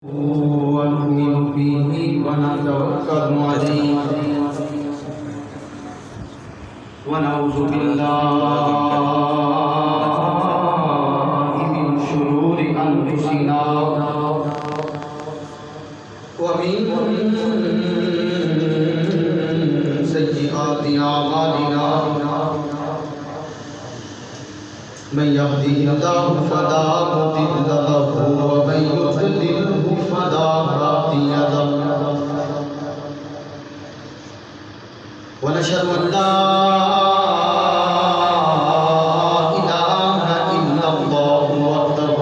ونؤمن به ونتوكل عليه ونعوذ بالله من شرور أنفسنا ومن سيئات أعمالنا من يهده الله فلا مضل له ومن يضلل فلا هادي له ونشهد أن لا إله إلا الله وحده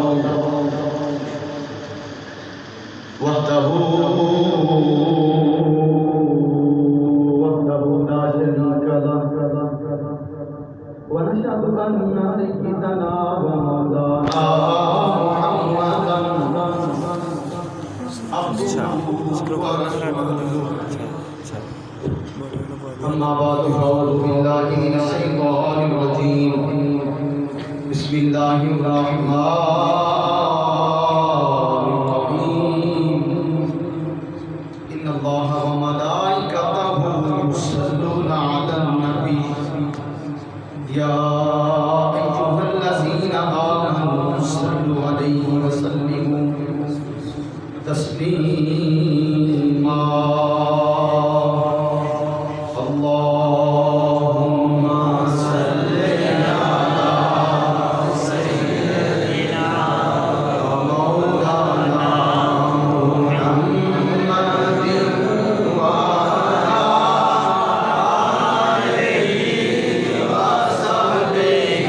لا شريك له ونشهد أن سيدنا ومولانا محمدا عبده ورسوله أما بعد فأعوذ بالله من الشيطان الرجيم بسم الله الرحمن الرحيم إن الله وملائكته يصلون على النبي يا أيها الذين آمنوا صلوا عليه وسلموا تسليما اللهم صل على سيدنا ومولانا محمد وعلى آله وصحبه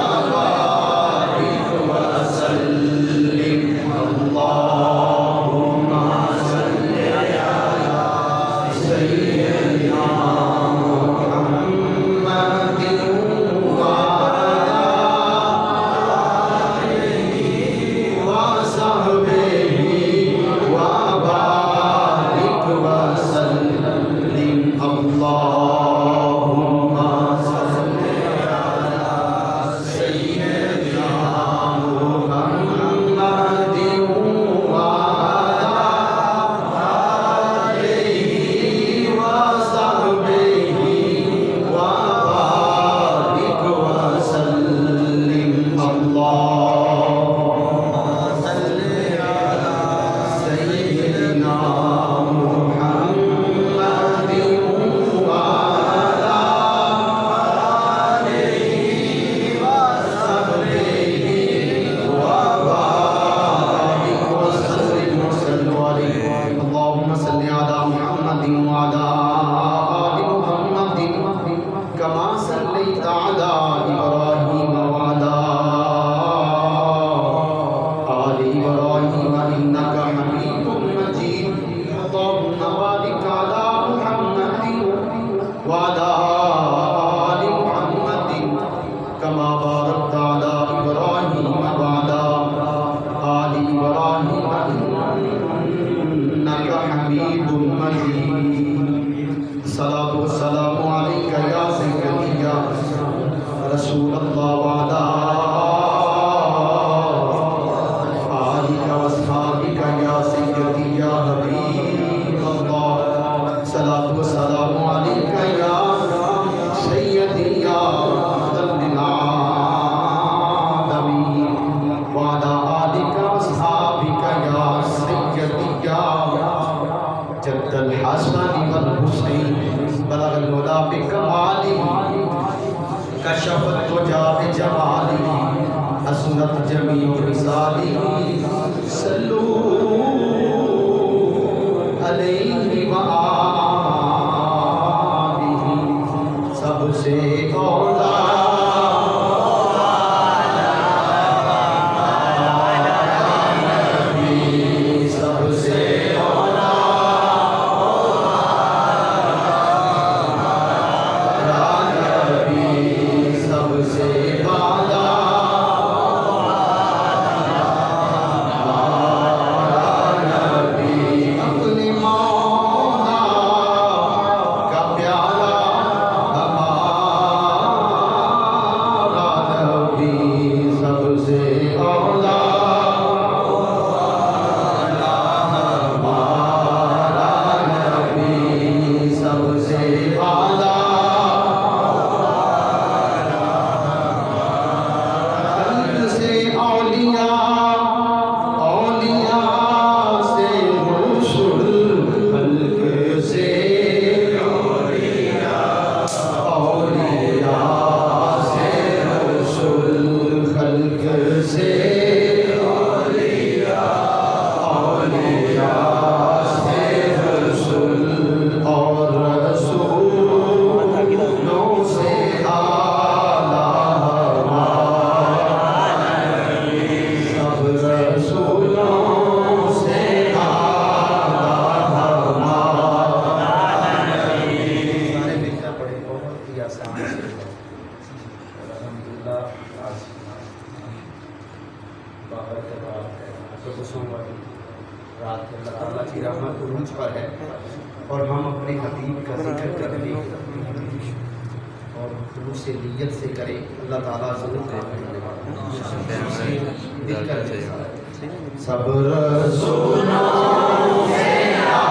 وبارك وسلم اللهم صل على سيدنا محمد وعلى آله وصحبه وبارك وسلم اللهم صل على سيدنا محمد وعلى آله وصحبه وبارك وسلم اللهم صل على سيدنا محمد وعلى آله وصحبه وبارك وسلم وصلوا عليه اللهم صل على محمد وعلى آل محمد كما صليت على إبراهيم وعلى آل إبراهيم إنك حميد مجيد اللهم بارك على محمد وعلى آل محمد كما باركت على إبراهيم وعلى آل إبراهيم إنك حميد مجيد الصلاة والسلام عليك يا سيدي يا رسول الله وعلى آلك وأصحابك يا سيدي يا حبيب الله الصلاة والسلام عليك يا سيدي يا رب العالمين وعلى آلك وأصحابك يا سيدي يا جد الحسن والحسين بلغ الهدى بكماله كشف الدجى بجماله حسنت جميع رساله صلوا عليه وآله سب سے اولا سب سے سب سے بالا رات ہے، اللہ تعالیٰ کی رحمت عروج پر ہے اور ہم اپنے حبیب کا ذکر کر رہے ہیں اور خلوص نیت سے کریں، اللہ تعالیٰ ضرور کرنے والا دل کر سب رسولوں سے اعلیٰ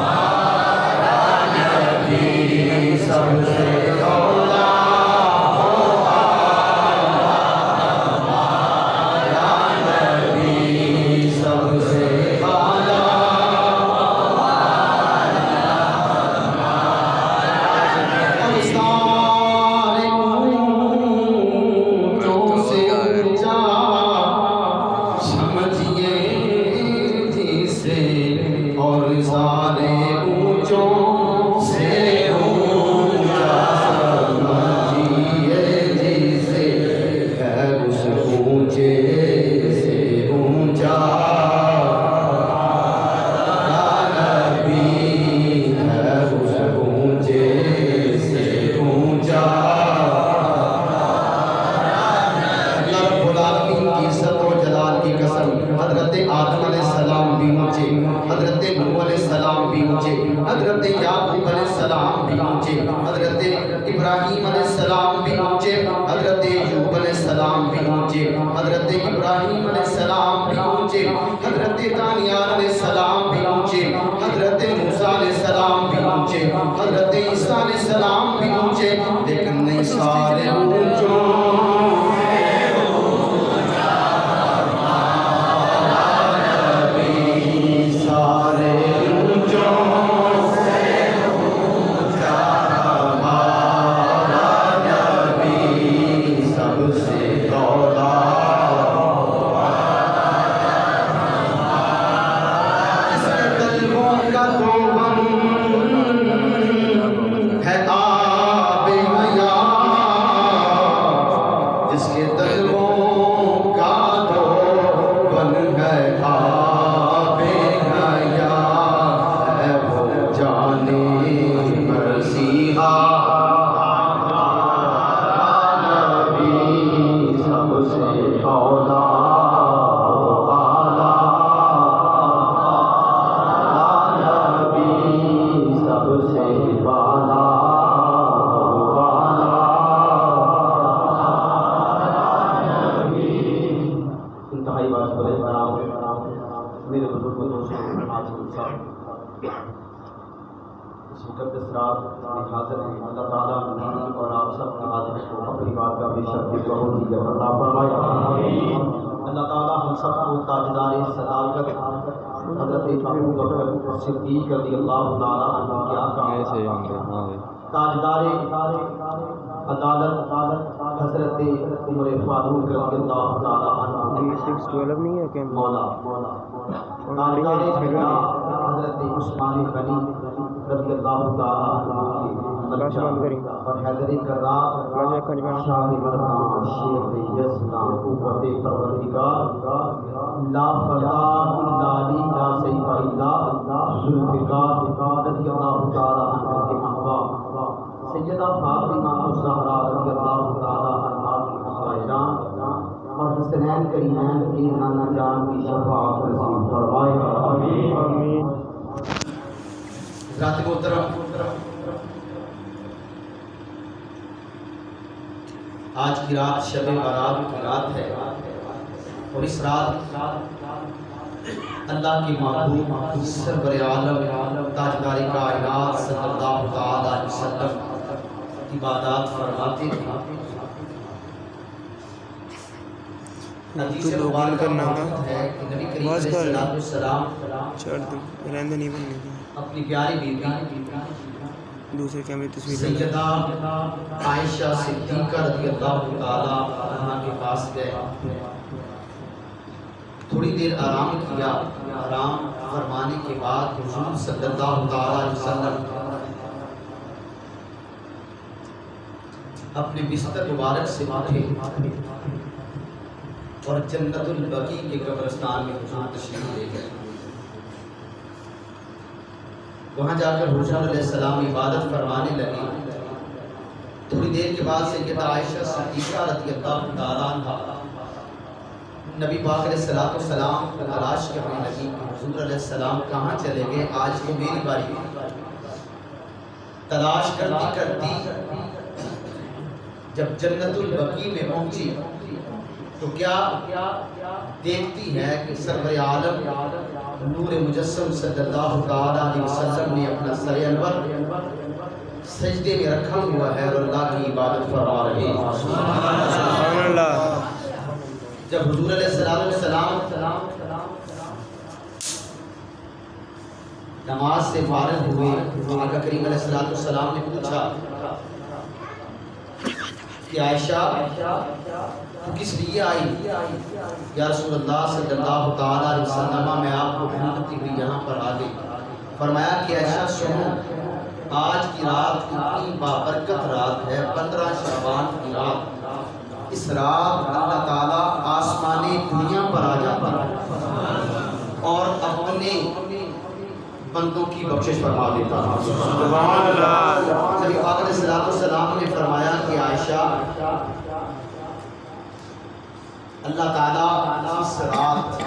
ہمارا نبی، سب سے اعلیٰ حضرت یعقوب علیہ السلام بھی اونچے، حضرت ابراہیم علیہ السلام بھی اونچے، حضرت ایوب علیہ السلام بھی اونچے، حضرت ابراہیم علیہ السلام بھی اونچے، حضرت دانیال علیہ السلام بھی اونچے، حضرت موسیٰ علیہ السلام بھی اونچے، حضرت عیسیٰ علیہ السلام بھی اونچے، لیکن نہیں سارے اونچوں اللہ تعالیٰ اور آپ سب کی حاضری کو اپنی بات کا بے شک بہت ہی عطا فرمائے۔ اللہ تعالیٰ ہم سب کو تاجدار صداقت حضرت ابوبکر صدیق رضی اللہ تعالیٰ عنہ کے آقا، تاجدار عدالت حضرت عمر فاروق رضی اللہ تعالیٰ عنہ، مولا تاجدار حضرت عثمان غنی رضی اللہ تعالیٰ عنہ اور حیدر کرار شاہ مردان شیخ یزدان قوت پروردگار لا فلا لالی لا سیف الا ذوالفقار رضی اللہ تعالیٰ عنہ کے احباب سیدہ فاطمہ الزہرا رضی اللہ تعالیٰ عنہ کی خواہشان اور حسنین کریمین کی نانا جان کی شفاعت نصیب فرمائے۔ آمین۔ حضرات محترم، آج کی رات شب برات کی رات ہے اور اس رات اللہ کے محبوب سرور عالم تاجدار کائنات صلی اللہ علیہ وسلم عبادات فرماتے تھے۔ حدیث مبارکہ موجود ہے کہ نبی کریم علیہ السلام اپنی پیاری بیوی دوسرے کیمرے تصویر سیدہ عائشہ صدیقہ رضی اللہ تعالیٰ عنہ کے پاس گئے، تھوڑی دیر آرام کیا، آرام فرمانے کے بعد حضور صلی اللہ علیہ وسلم اپنے بستر مبارک سے اٹھے اور جنت البقیع کے قبرستان میں حضور تشریف لے گئے۔ وہاں جا کر حضور علیہ السلام عبادت فرمانے لگے۔ تھوڑی دیر کے بعد سیدہ عائشہ صدیقہ رضی اللہ تعالیٰ عنہ نبی پاک علیہ الصلوۃ والسلام کو تلاش کرنے لگی کہ حضور علیہ السلام کہاں چلے گئے، آج تو میری باری ہے۔ تلاش کرتی کرتی جب جنت البقیع میں پہنچی تو کیا دیکھتی ہے کہ سرور عالم نور مجسم صلی اللہ تعالی علیہ وسلم نے اپنا سر انور سجدے میں رکھا ہوا ہے اور اللہ کی عبادت فرما رہے ہیں۔ سبحان اللہ۔ جب حضور علیہ السلام نماز سے فارغ ہوئے تو آقا کریم علیہ السلام نے پوچھا کہ عائشہ تو کس لیے آئی؟ یا رسول اللہ صلی اللہ تعالی علیہ وسلم میں آپ کو ڈھونڈتی ہوئی یہاں پر آ گئی۔ فرمایا کہ عائشہ سنو، آج کی رات اتنی بابرکت رات ہے، 15 شعبان کی رات۔ اس رات اللہ تعالیٰ آسمان دنیا پر آ جاتا ہے اور اپنے بندوں کی بخشش فرما دیتا ہے۔ سبحان اللہ۔ نبی پاک علیہ السلام نے فرمایا کہ عائشہ اللہ تعالیٰ اس رات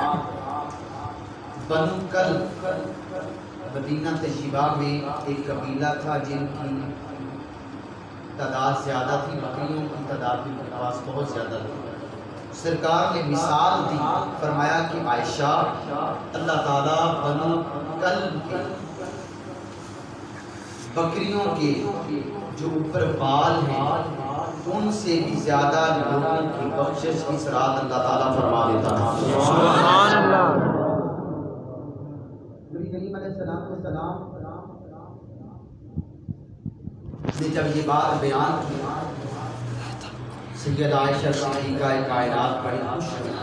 بنو کلب مدینہ طیبہ میں ایک قبیلہ تھا جن کی تعداد زیادہ تھی، بکریوں کی تعداد بھی ان کے پاس بہت زیادہ تھی۔ سرکار نے مثال دی، فرمایا کہ عائشہ اللہ تعالیٰ بنو کلب کے بکریوں کے جو اوپر بال ہیں ان سے بھی زیادہ لوگوں کی بخشش اس رات اللہ تعالیٰ فرما دیتا ہے۔ سبحان اللہ۔ نبی کریم علیہ السلام نے جب یہ بات بیان کی، سیدہ عائشہ صدیقہ کائنات بڑی خوش ہوئی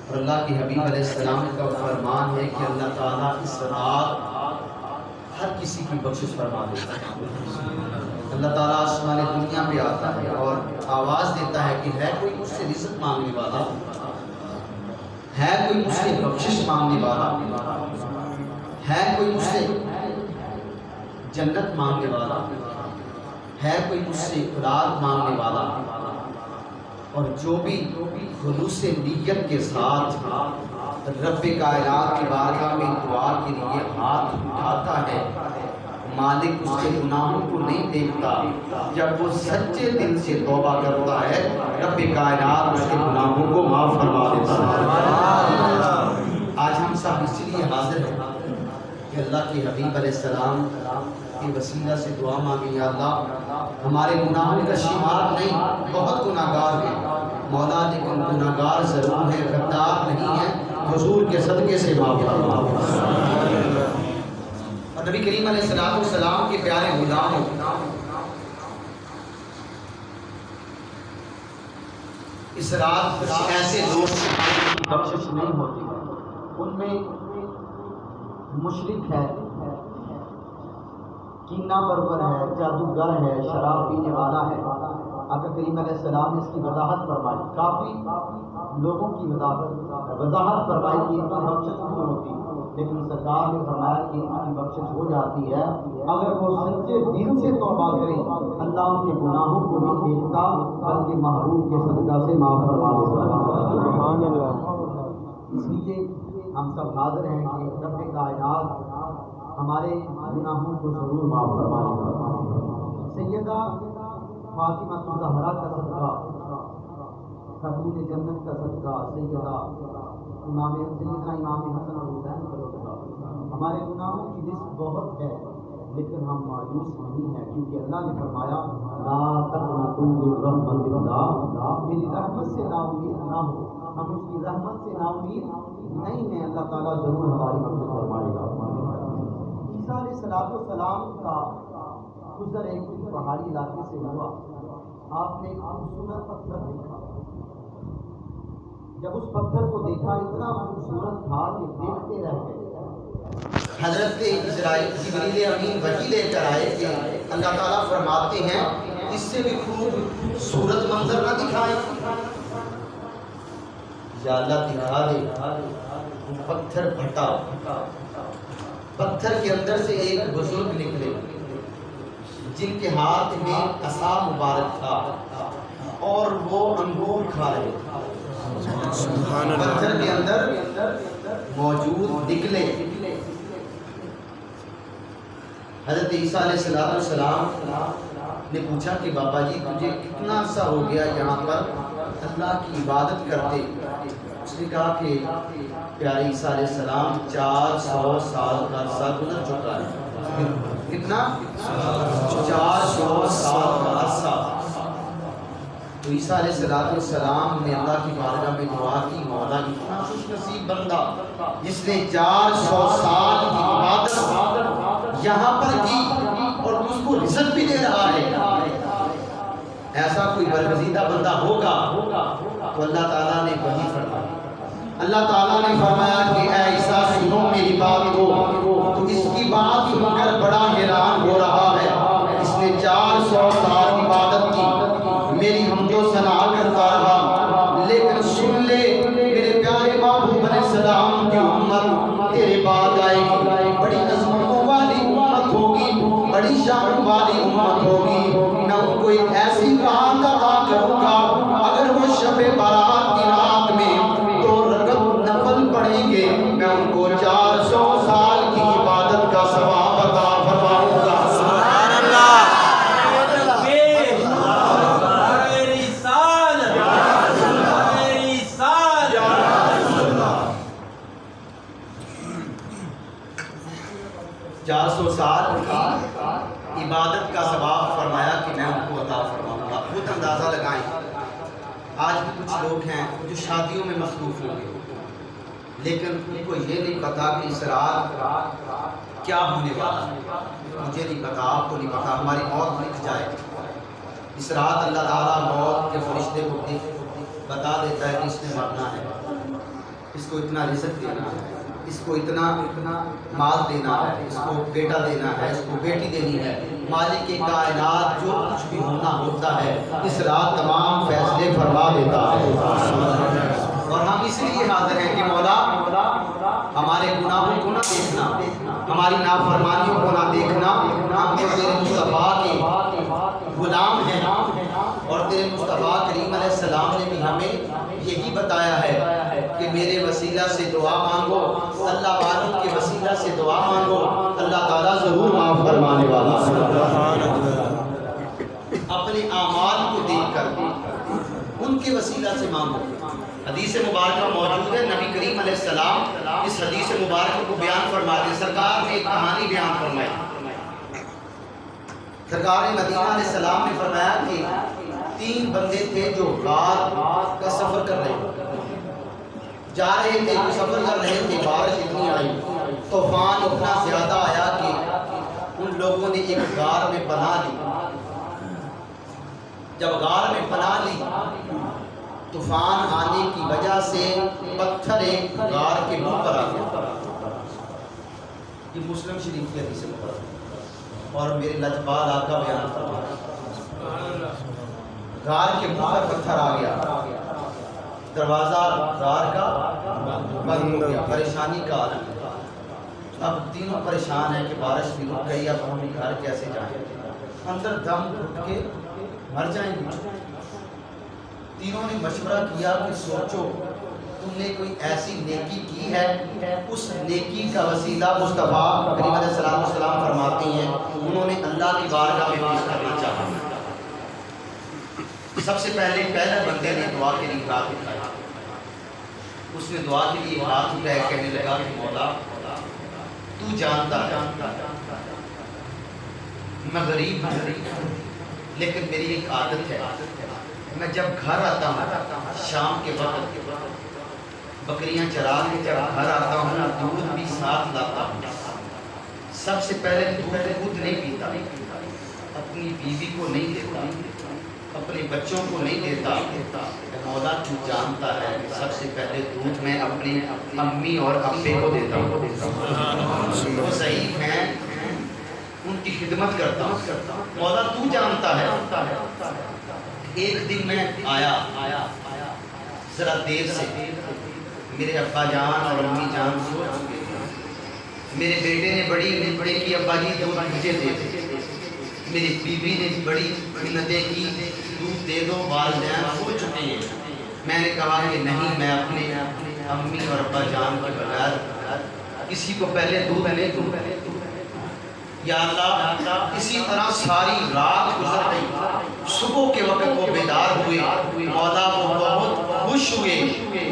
اور اللہ کے حبیب علیہ السلام کا فرمان ہے کہ اللہ تعالیٰ اس رات ہر کسی کی بخشش فرما دیتا ہے۔ اللہ تعالیٰ آسمان دنیا پہ آتا ہے اور آواز دیتا ہے کہ ہے کوئی مجھ سے رزق مانگنے والا، ہے کوئی مجھ سے بخشش مانگنے والا، ہے کوئی مجھ سے جنت مانگنے والا، ہے کوئی مجھ سے اولاد مانگنے والا۔ اور جو بھی خلوص نیت کے ساتھ رب کائنات کی بارگاہ میں دعا کے لیے ہاتھ اٹھاتا ہے، مالک اس کے گناہوں کو نہیں دیکھتا۔ جب وہ سچے دل سے توبہ کرتا ہے رب کائنات اس کے گناہوں کو معاف فرما دیتا ہے۔ آج ہم سب اس لیے حاضر ہیں کہ اللہ کے حبیب علیہ السلام کے وسیلہ سے دعا مانگیں، یا اللہ ہمارے گناہوں کا شمار نہیں، بہت گناہگار ہیں مولا، لیکن گناہگار ضرور ہے، غدار نہیں ہے، حضور کے صدقے سے معاف فرما۔ اور نبی کریم علیہ السلام کے پیارے غلاموں، اس رات کچھ ایسے لوگ کی بخشش نہیں ہوتی، ان میں مشرک ہے، کینہ پرور ہے، جادوگر ہے، شراب پینے والا ہے۔ آقا کریم علیہ السلام نے اس کی وضاحت فرمائی، کافی لوگوں کی وضاحت فرمائی کہ ان کی بخشش نہیں ہوتی، لیکن سرکار نے فرمایا کہ ان کی بخشش ہو جاتی ہے اگر وہ سچے دل سے توبہ کریں۔ اللہ ان کے گناہوں کو نہیں دیکھتا بلکہ محبوب کے صدقہ سے معاف فرما دیتا ہے۔ سبحان اللہ۔ اس لیے ہم سب حاضر ہیں کہ رب کائنات ہمارے گناہوں کو ضرور معاف فرمائے گا۔ سیدہ فاطمہ الزہرا کا صدقہ، خاتون جنت کا صدقہ، سیدنا امام حسن اور حسین کا صدقہ۔ ہمارے گناہوں کی لسٹ بہت ہے لیکن ہم مایوس نہیں ہیں، کیونکہ اللہ نے فرمایا لا تقنطوا من رحمت اللہ، میری رحمت سے نا امید نہ ہو۔ ہم اس کی رحمت سے نا امید نہیں ہیں، اللہ تعالیٰ ضرور ہماری مدد فرمائے گا۔ عیسیٰ علیہ السلام کا گزر ایک دن پہاڑی علاقے سے ہوا، آپ نے ایک خوبصورت پتھر دیکھا۔ جب اس پتھر کو دیکھا اتنا خوبصورت تھا کہ دیکھتے رہ گئے۔ حضرت جبریل امین وحی لے کر آئے کہ اللہ تعالیٰ فرماتے ہیں اس سے بھی خوبصورت منظر نہ دکھائیں، یا اللہ دکھا دے۔ وہ پتھر پھٹا، پتھر کے اندر سے ایک بزرگ نکلے جن کے ہاتھ میں عصا مبارک تھا اور وہ انگور کھا رہے تھے۔ سبحان اللہ پتھر کے اندر موجود نکلے. حضرت عیسیٰ علیہ السلام نے پوچھا کہ بابا جی تجھے کتنا عرصہ ہو گیا یہاں پر اللہ کی عبادت کرتے؟ اس نے کہا کہ پیارے عیسیٰ علیہ السلام 400 سال کا عرصہ گزر چکا ہے. کتنا؟ 400 سال کا عرصہ. تو عیسیٰ علیہ السلام نے اللہ کی بارگاہ میں دعا کی، مولا اتنا خوش نصیب بندہ جس نے 400 سال کی عبادت یہاں پر کی اور اس کو رزق بھی دے رہا ہے. ایسا کوئی برگزیدہ بندہ ہوگا تو اللہ تعالیٰ نے وہی فرمایا. اللہ تعالیٰ نے فرمایا کہ اے عیسیٰ سنو میری بات کو. تو اس کی بات سن کر بڑا حیران ہو رہا ہے. اس نے 400 سال عبادت کی، میری حمد و ثنا کرتا رہا، لیکن سن لے میرے پیارے محبوب علیہ السلام کی امت تیرے بعد آئے گی، بڑی عظمتوں والی امت ہوگی، بڑی شان والی امت ہوگی. میں ان کو ایک ایسی رات عطا کروں گا اگر وہ شب برات کی رات میں 2 رکعت نفل پڑھیں گے میں ان کو 400 سال کی عبادت کا ثواب عطا فرماؤں گا. سبحان اللہ سال کی عبادت کا ثواب فرمایا کہ میں ان کو عطا فرماؤں گا. خود اندازہ لگائیں آج بھی کچھ لوگ ہیں جو شادیوں میں مصروف ہوں گے لیکن ان کو یہ نہیں پتا کہ اس رات کیا ہونے والا ہے. مجھے نہیں پتا، آپ کو نہیں پتا، ہماری موت لکھ جائے. اس رات اللہ تعالیٰ موت کے فرشتے کو بتا دیتا ہے کہ اس نے مرنا ہے، اس کو اتنا رزق دینا ہے، اس کو اتنا مال دینا ہے، اس کو بیٹا دینا ہے، اس کو بیٹی دینی ہے. مالک کائنات جو کچھ بھی ہونا ہوتا ہے اس رات تمام فیصلے فرما دیتا ہے. اور ہم اس لیے حاضر ہیں کہ مولا ہمارے گناہوں کو نہ دیکھنا، ہماری نافرمانیوں کو نہ دیکھنا. ہم تو تیرے مصطفیٰ کے غلام ہیں اور تیرے مصطفیٰ کریم علیہ السلام نے بھی ہمیں یہی بتایا ہے کہ میرے وسیلہ سے دعا مانگو، اللہ والوں کے وسیلہ سے دعا مانگو، اللہ تعالیٰ ضرور معاف فرمانے والا ہے. اپنے اعمال کو دیکھ کر ان کے وسیلہ سے مانگو. حدیث مبارکہ موجود ہے، نبی کریم علیہ السلام اس حدیث مبارکہ کو بیان فرماتے ہیں. سرکار نے ایک کہانی بیان فرمائی. سرکار مدینہ علیہ السلام نے فرمایا کہ 3 بندے تھے جو غار کا سفر کر رہے تھے، جا رہے تھے، سفر کر رہے تھے. بارش اتنی آئی، طوفان اتنا زیادہ آیا کہ ان لوگوں نے ایک غار میں پناہ لی. جب غار میں پناہ لی طوفان آنے کی وجہ سے پتھر ایک غار کے منہ پر آ گیا. یہ مسلم شریف کی حدیث ہے اور میرے لجپال آقا بیان فرمایا. غار کے منہ پر پتھر آ گیا، دروازہ غار کا بند ہو گیا. پریشانی کا عالم. اب تینوں پریشان ہیں کہ بارش بھی رک گئی، اب ہم گھر کیسے جائیں؟ اندر دم گھٹ کے مر جائیں گے. تینوں نے مشورہ کیا کہ سوچو تم نے کوئی ایسی نیکی کی ہے، اس نیکی کا وسیلہ مصطفیٰ کریم علیہ السلام فرماتی ہیں انہوں نے اللہ کی بارگاہ میں پیش کرنا چاہا. سب سے پہلے بندے نے دعا کے لیے ہاتھ اٹھایا. اس نے دعا کے لیے ہاتھ اٹھائے، کہنے لگا کہ مولا تو جانتا ہے میں غریب ہوں، لیکن میری ایک عادت ہے، میں جب گھر آتا ہوں شام کے وقت بکریاں چرا کے جب گھر آتا ہوں دودھ بھی ساتھ لاتا ہوں. سب سے پہلے دودھ خود نہیں پیتا، اپنی بیوی کو نہیں دیتا، اپنے بچوں کو نہیں دیتا. مولا تو جانتا ہے کہ سب سے پہلے دودھ میں اپنی امی اور ابے کو دیتا ہوں. وہ ضعیف ہیں، ان کی خدمت کرتا ہوں. مولا تو جانتا ہے. ایک دن میں آیا ذرا دیر سے، میرے ابا جان اور امی جان سو چکے تھے. میرے بیٹے نے بڑی منتیں کی ابا جی دودھ مجھے دے دو. میری بیوی نے بڑی منتیں کی دودھ دے دو، والدین سو چکے ہیں. میں نے کہا کہ نہیں، میں اپنے امی اور ابا جان کے بغیر کسی کو پہلے دودھ نہیں دوں۔ یا اللہ، اسی طرح ساری رات گزر گئی، صبح کے وقت وہ بیدار ہوئے، مولا وہ بہت خوش ہوئے،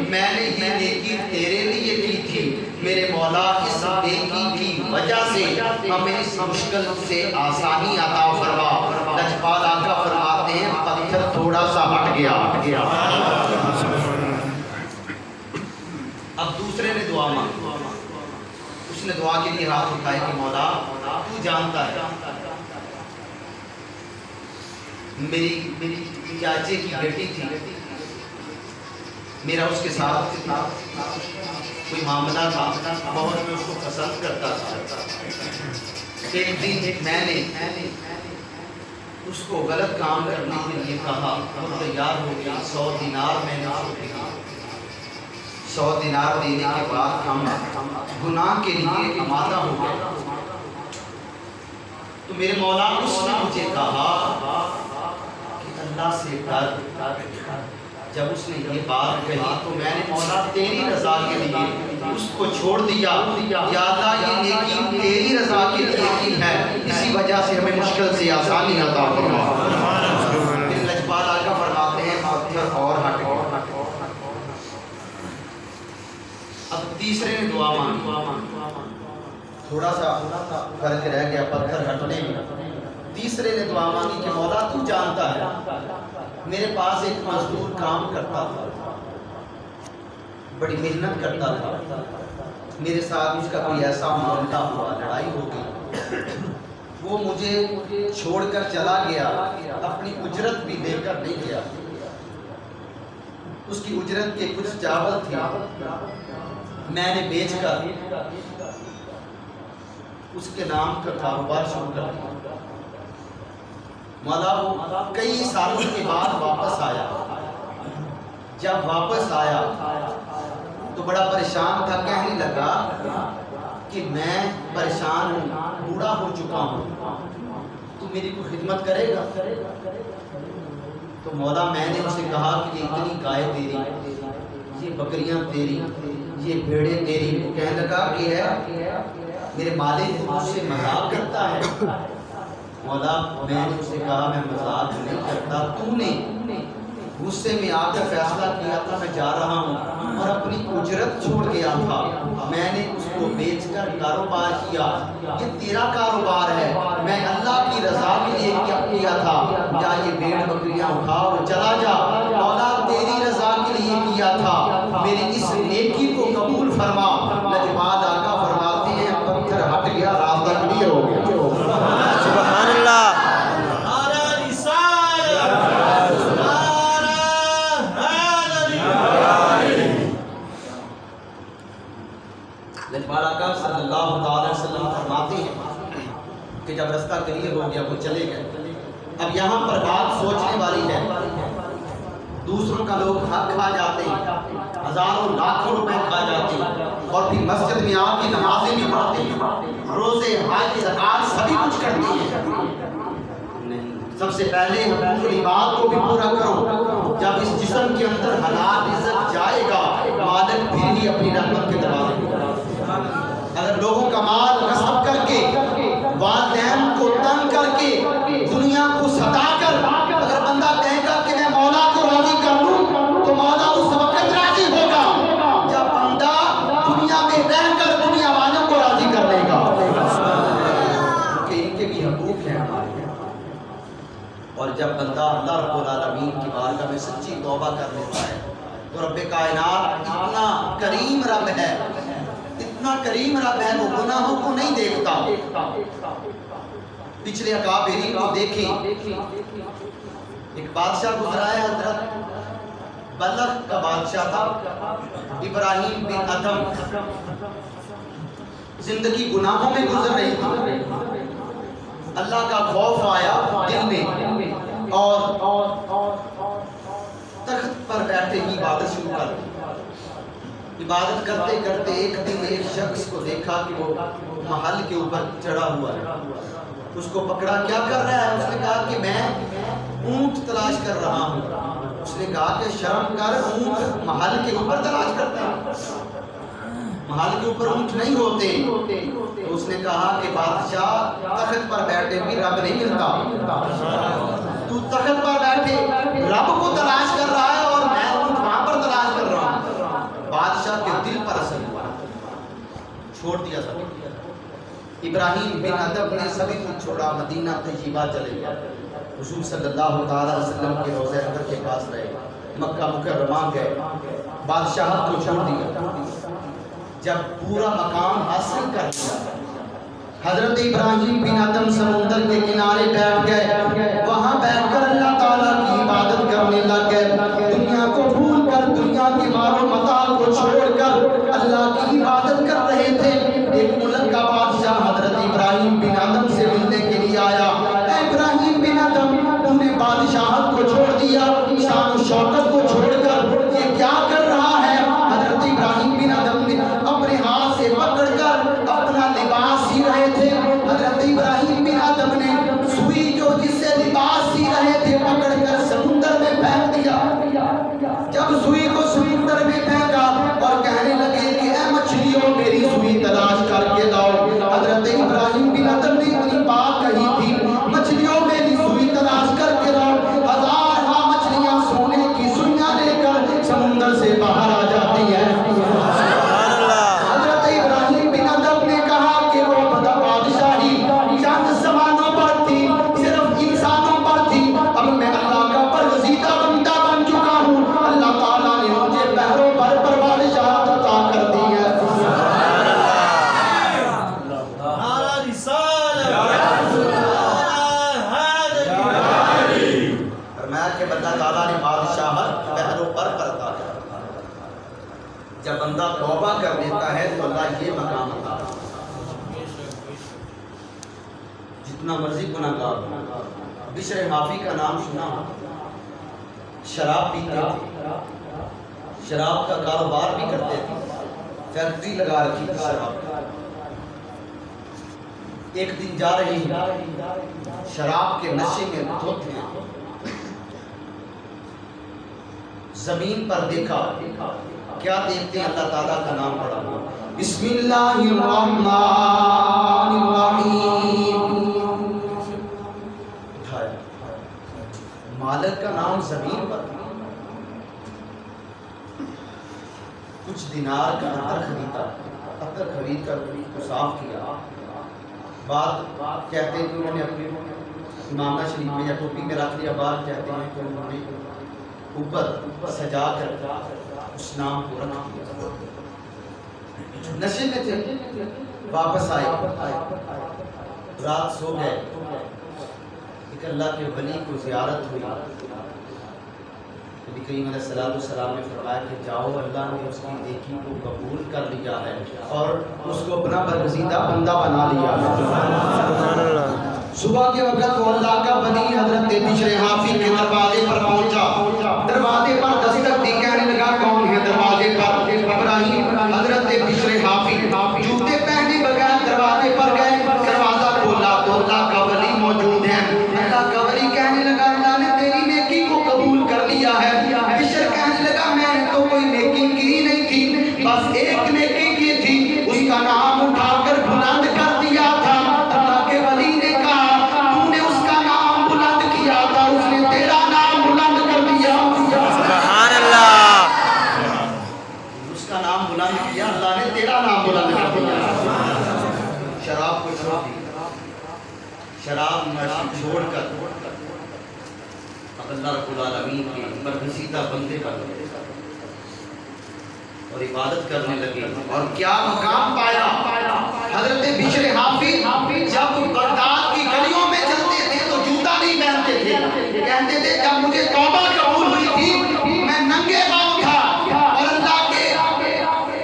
میں نے یہ نیکی تیرے لیے کی تھی، میرے مولا اس نیکی کی وجہ سے ہمیں اس مشکل سے آسانی عطا فرما۔ لجپال آقا فرماتے ہیں پتھر تھوڑا سا ہٹ گیا۔ اب دوسرے نے دعا مانگی، اس نے دعا کے لیے ہاتھ اٹھائے کہ مولا تو جانتا ہے میری چاچے کی بیٹی تھی، میرا اس کے ساتھ کوئی معاملہ تھا، بہت میں اس کو پسند کرتا تھا۔ ایک دن میں نے اس کو غلط کام کرنے کے لیے کہا، وہ تیار ہو گیا، 100 دینار میں نے اس کو دیا۔ 100 دینار دینے کے بعد ہم گناہ کے لیے آمادہ ہو گئے، تو میرے مولا اس نے مجھے کہا کہ اللہ سے ڈر۔ جب اس نے یہ بات کہی تو میں نے مولا تیری رضا کے لیے اس کو چھوڑ دیا، یا اللہ یہ نیکی تیری رضا کے لیے کی ہے، اسی وجہ سے ہمیں مشکل سے آسانی عطا فرما۔ پھر لجپال آقا فرماتے ہیں پتھر اور ہٹ گیا۔ اب تیسرے نے دعا مانگی، تھوڑا سا فرق رہ گیا پتھر ہٹنے میں۔ تیسرے نے دعا مانگی کہ مولا تو جانتا ہے میرے پاس ایک مزدور کام کرتا تھا، بڑی محنت کرتا تھا، میرے ساتھ اس کا کوئی ایسا معاملہ ہوا، لڑائی ہو گئی، وہ مجھے چھوڑ کر چلا گیا، اپنی اجرت بھی دے کر نہیں گیا۔ اس کی اجرت کے کچھ چاول تھے، میں نے بیچ کر اس کے نام کا کاروبار شروع کر دیا۔ مولا وہ کئی سالوں کے بعد واپس آیا، جب واپس آیا تو بڑا پریشان تھا، کہنے لگا کہ میں پریشان ہوں، بوڑھا ہو چکا ہوں، تو میری کوئی خدمت کرے گا؟ تو مولا میں نے اسے کہا کہ یہ اتنی گائے تیری، یہ بکریاں تیری، یہ بھیڑیں تیری۔ وہ کہنے لگا کہ ہے میرے مالک تو مجھ سے مذاق کرتا ہے۔ مولا میں نے اسے کہا میں مذاق نہیں کرتا، تو نے غصے میں آ کر فیصلہ کیا تھا میں جا رہا ہوں اور اپنی اجرت چھوڑ گیا تھا، میں نے اس کو بیچ کر کاروبار کیا، یہ تیرا کاروبار ہے، میں اللہ کی رضا کے لیے کیا تھا، جا یہ بھیڑ بکریاں اٹھا اور چلا جا، مولا تیری رضا کے لیے کیا تھا، میری اس نیکی کو قبول فرما۔ لجپال آقا فرماتے ہیں پتھر ہٹ گیا، راستہ کلیئر ہو گیا۔ سبحان اللہ۔ لجپال آقا صلی اللہ علیہ وسلم فرماتے ہیں کہ جب رستہ کلیئر ہو گیا وہ چلے گئے۔ اب یہاں پر بات سوچنے والی ہے، دوسروں کا لوگ حق کھا جاتے ہیں، ہزاروں لاکھوں روپے کھا جاتے ہیں، اور پھر مسجد میں آ کے نمازیں بھی پڑھتے ہیں، روزے حج زکات سبھی کچھ کرتے ہیں۔ سب سے پہلے حقوق العباد کو بھی پورا کرو، جب اس جسم کے اندر حلال رزق جائے گا مالک پھر ہی اپنی رحمت کے دروازے کھولے گا۔ اگر لوگوں کا مال غصب کر کے، والدین کو تنگ کر کے، دنیا کو ستا کر اگر بندہ کہے گا کہ میں مولا کو راضی کر لوں تو مولا اس وقت راضی ہوگا جب بندہ دنیا میں رہ کر دنیا والوں کو راضی کر لے گا، کہ ان کے بھی حقوق ہیں ہمارے۔ اور جب بندہ اللہ رب العالمین کی بارگاہ میں سچی توبہ کر لیتا ہے تو رب کائنات اتنا کریم رب ہے، اتنا کریم رب ہے، وہ گناہوں کو نہیں دیکھتا۔ پچھلے اکابرین کو دیکھیں، ایک بادشاہ گزرا ہے، حضرت بلخ کا بادشاہ تھا ابراہیم بن ادم، زندگی گناہوں میں گزر رہی تھی، اللہ کا خوف آیا دل میں اور تخت پر بیٹھے ہی عبادت شروع کر دی۔ عبادت کرتے کرتے ایک دن ایک شخص کو دیکھا کہ وہ محل کے اوپر چڑھا ہوا ہے، اس کو پکڑا، کیا کر رہا ہے؟ اس نے کہا کہ میں اونٹ تلاش کر رہا ہوں۔ اس نے کہا کہ شرم کر، اونٹ محل کے اوپر تلاش کرتا ہے، محل کے اوپر اونٹ نہیں ہوتے۔ تو اس نے کہا کہ بادشاہ تخت پر بیٹھے بھی رب نہیں ملتا، تو تخت پر بیٹھے رب کو تلاش کر رہا ہے اور میں اونٹ وہاں پر تلاش کر رہا ہوں۔ بادشاہ کے دل پر اثر ہوا، چھوڑ دیا سب۔ ابراہیم بن ادب نے سبھی کچھ چھوڑا، مدینہ طیبہ چلے گئے، حضور صلی اللہ تعالیٰ علیہ وسلم کے روضہ انور کے پاس رہے، مکہ مکرمہ گئے، بادشاہت کو چھوڑ دیا۔ جب پورا مقام حاصل کر لیا، حضرت ابراہیم بن ادم سمندر کے کنارے بیٹھ گئے، وہاں بیٹھ کر اللہ تعالیٰ کی عبادت کرنے لگ گئے، دنیا کو بھول کر، دنیا کے مال و متاع کو چھوڑ کر اللہ کی عبادت کر رہے تھے۔ ایک ملک کا بادشاہ حضرت ابراہیم بن ادم سے ملنے کے لیے آیا، اے ابراہیم بن ادم، تم نے بادشاہت کو چھوڑ دیا، شان و شوکت کو چھوڑ کر یہ کیا کر رہا ہے؟ حضرت ابراہیم بن ادم نے اپنے ہاتھ سے پکڑ کر اپنا لباس سی رہے تھے، حضرت ابراہیم بن ادم نے سوئی جو جس سے لباس سی رہے تھے پکڑ کر سمندر میں پھینک دیا۔ جب سوئی کو سمندر میں پھینکا اور کہنے لگے کہ اے مچھلیوں میری سوئی تلاش کر کے لاؤ، حضرت ابراہیم بن ادم نے اتنی بات کہی تھی، مچھلیوں میری سوئی تلاش کر کے لاؤ، ہزارہ مچھلیاں سونے کی سوئیاں لے کر سمندر سے باہر آ جاتی ہیں۔ حضرت ابراہیم بن ادم نے کہا کہ وہ بادشاہی چند زمانوں پر تھی، صرف انسانوں پر تھی، اب میں اللہ کا برگزیدہ بندہ بن چکا ہوں، اللہ تعالیٰ نے مجھے بحروں بھر پر بادشاہت عطا کر دی ہے۔ فرمایا کہ اللہ تعالیٰ نے بادشاہت بحروں پر عطا کر دی۔ جب بندہ توبہ کر لیتا ہے تو اللہ یہ مقام عطا کرتا ہے۔ جتنا مرضی گناہ گار ہو، بشر حافی کا نام سنا ہو، شراب پیتے تھے، شراب کا کاروبار بھی کرتے تھے، فیکٹری لگا رکھی تھی شراب کی۔ ایک دن جا رہی شراب کے نشے میں دھت ہیں، زمین پر دیکھا، کیا دیکھتے ہیں؟ اللہ تعالیٰ کا نام پڑھا، بسم اللہ الرحمن الرحیم، اٹھایا، مالک کا نام زمین پر، کچھ دینار کا عطر خریدا، عطر خرید کر کو صاف کیا، بات کہتے ہیں کہ انہوں نے اپنے امامہ شریف میں یا ٹوپی میں رکھ لیا، بات کہتے ہیں کہ انہوں نے اوپر سجا کر اس نام کو رکھ دیا۔ نشے میں تھے، واپس آئے، رات سو گئے، ایک اللہ کے ولی کو زیارت ہوئی، نبی کریم علیہ السلام نے فرمایا کہ جاؤ، اللہ نے اس کی نیکی کو قبول کر لیا ہے اور اس کو اپنا برگزیدہ بندہ بنا لیا ہے۔ صبح کے وقت وہ اللہ کا ولی حضرت بشر حافی کے دروازے پر پہنچا، دروازے پر دستک دی، کہنے لگا کون ہے دروازے پر؟ ابراہیم۔ حضرت بشر حافی جوتے پہنے بغیر دروازے پر گئے، دروازہ کھولا تو اللہ کا ولی موجود ہے۔ اللہ کا ولی کہنے لگا اللہ نے تیری نیکی کو قبول کر لیا ہے۔ بشر کہنے لگا میں نے تو کوئی نیکی کی نہیں تھی، بس ایک نیکی کی تھی، اس کا نام اٹھا کر بلند کر دیا تھا۔ اللہ کے ولی نے کہا تو نے اس کا نام بلند کیا تھا، اس نے تیرا نام بلند کر دیا۔ سبحان اللہ، اس کا نام بلند کیا، اللہ نے تیرا نام بلند کر دیا۔ شراب کو چھوڑ دیا، شراب نشہ چھوڑ کر اب اللہ رب العالمین کے برگزیدہ بندے بن گئے اور عبادت کرنے لگے، اور کیا مقام پایا۔ حضرت بشر حافی جب بغداد کی گلیوں میں چلتے تھے تو جوتا نہیں پہنتے تھے، کہتے تھے جب مجھے توبہ قبول ہوئی تھی میں ننگے پاؤں تھا، اور اللہ کے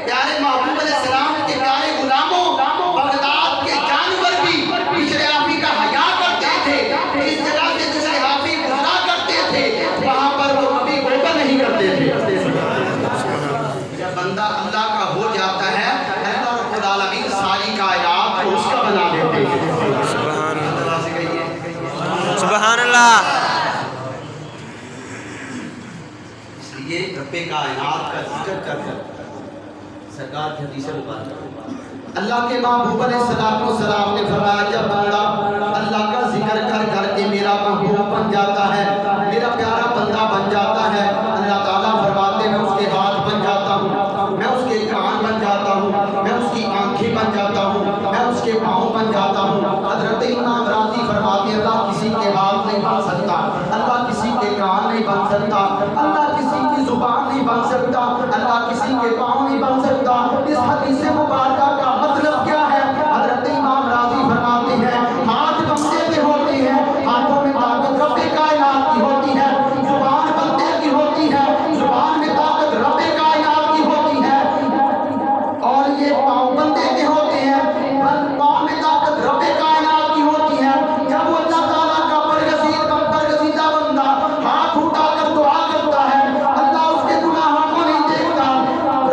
پیارے محبوب علیہ السلام کے پیارے غلاموں بغداد کے جانور بھی بشر حافی کا حیا کرتے تھے، اس جگہ سے بشر حافی گزرا کرتے تھے، وہاں پر وہ کبھی غوبہ نہیں کرتے تھے۔ جب بندہ اللہ کا ہو جاتا ہے، اللہ رب العالمین ساری کائنات کو اس کائنات کا ذکر کر کر سرکار کی حدیث مبارک اللہ کے محبوب علیہ السلام نے فرمایا جب بندہ اللہ کا ذکر کر کر کے میرا محبوب بن جاتا ہے، میرا پیارا بندہ بن جاتا ہے، اللہ تعالیٰ فرماتے میں اس کے ہاتھ بن جاتا ہوں، میں اس کے کان بن جاتا ہوں، میں اس کی آنکھیں بن جاتا ہوں، میں اس کے پاؤں بن جاتا ہوں۔ حضرت امام راضی فرماتے ہیں اللہ کسی کے ہاتھ نہیں بن سکتا، اللہ کسی کے کان نہیں بن سکتا، اللہ کسی کی زبان نہیں بن سکتا، اللہ کسی کے پاؤں نہیں بن سکتا۔ اس حدیث مبارکہ کا مطلب کیا ہے؟ حضرت امام راضی فرماتے ہیں ہاتھ بندے کے ہوتے ہیں، ہاتھوں میں طاقت رب کائنات کی ہوتی ہے، زبان بندے کی ہوتی ہے، زبان میں طاقت رب کائنات کی ہوتی ہے، اور یہ پاؤں بندے کے ہوتے ہیں، پاؤں میں طاقت رب کائنات کی ہوتی ہے۔ جب وہ اللہ تعالیٰ کا برگزیدہ بندہ ہاتھ اٹھا کر دعا کرتا ہے، اللہ اس کے گناہوں کو نہیں دیکھتا،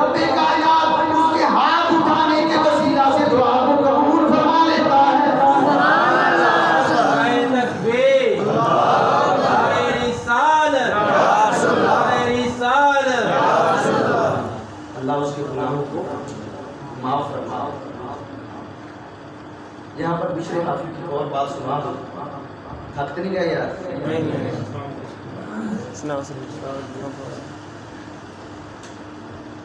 رب کائنات اس کے ہاتھ اٹھانے کے وسیلہ سے دعا کو قبول فرما لیتا ہے۔ اللہ اس کے گناہوں کو معاف فرما۔ یہاں پر بشر حافظ کی اور بات سنا دو، تھک تو نہیں گیا یار؟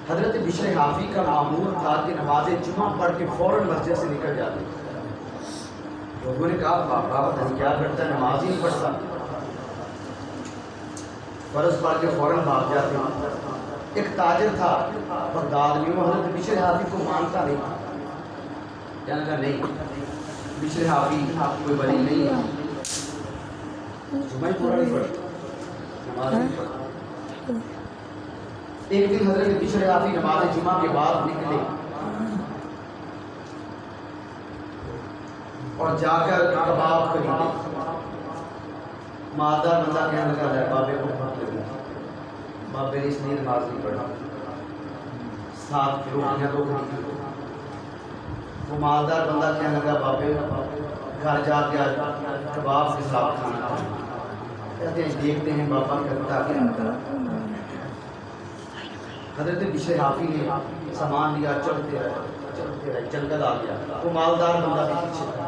حضرت بشر حافظ کا معمول تھا کہ نماز جمعہ پڑھ کے فوراً مسجد سے نکل جاتے۔ لوگوں نے کہا بابا پتہ نہیں کیا کرتا ہے، نماز ہی نہیں پڑھتا، فرض پڑھ کے فوراً بھاگ جاتے۔ ایک تاجر تھا بغداد میں، وہ حضرت بشر حافظ کو مانتا نہیں تھا، کہنے لگا نہیں بشر حافظ کوئی ولی نہیں ہے، جمعہ ہی پورا نہیں پڑھتا، نماز نہیں پڑھتا۔ ایک دن حضرت بشر حافظ نماز جمعہ کے بعد نکلے اور جا کر کباب خریدے۔ مالدار بندہ کہنے لگا ہے بابے کو بہت لگی، بابے نے اس لیے نماز نہیں پڑھا، 7 روٹیاں دو خریدی۔ وہ مالدار بندہ کہنے لگا بابے گھر جا کے کباب کے ساتھ کھانا کھانا، کہتے ہیں دیکھتے ہیں بابا کرتا کیا۔ حضرت بشر حافظ نے سامان لیا، چلتے رہے، جنگل آ گیا، وہ مالدار بندہ بھی پیچھے تھا۔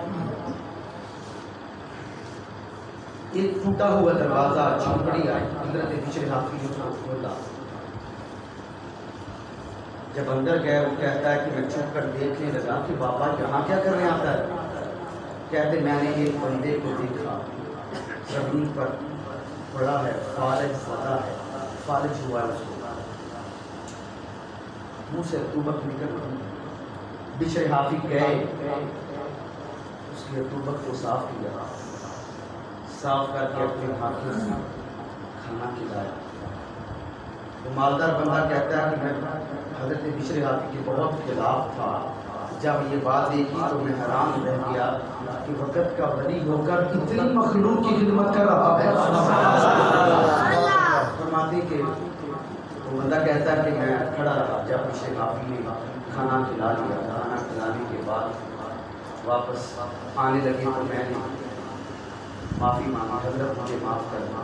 ایک ٹوٹا ہوا دروازہ جھونپڑی آئی، حضرت بشر حافظ نے اس کو کھولا۔ جب اندر گئے وہ کہتا ہے کہ میں چھپ کر دیکھنے لگا کہ بابا یہاں کیا کرنے آتا ہے؟ کہتے میں نے ایک بندے کو دیکھا زمین پر پڑا ہے، فالج زدہ ہے، فالج ہوا ہے، اس کو منہ سے رطوبت نکل رہی۔ بشر حافظ گئے، اس کی رطوبت کو صاف کیا، صاف کر کے اپنے ہاتھوں سے کھانا کھلایا۔ وہ مالدار بندہ کہتا ہے کہ میں حضرت بشر حافظ کے بہت خلاف تھا، جب یہ بات دیکھی تو میں حیران رہ گیا کہ وقت کا ولی ہو کر اتنی مخلوق کی خدمت کر رہا ہے۔ فرماتے کہ وہ بندہ کہتا ہے کہ میں کھڑا رہا جب بشر حافظ نے کھانا کھلا دیا۔ کھانا کھلانے کے بعد واپس آنے لگے تو میں نے معافی مانگی، حضرت مجھے معاف کرنا۔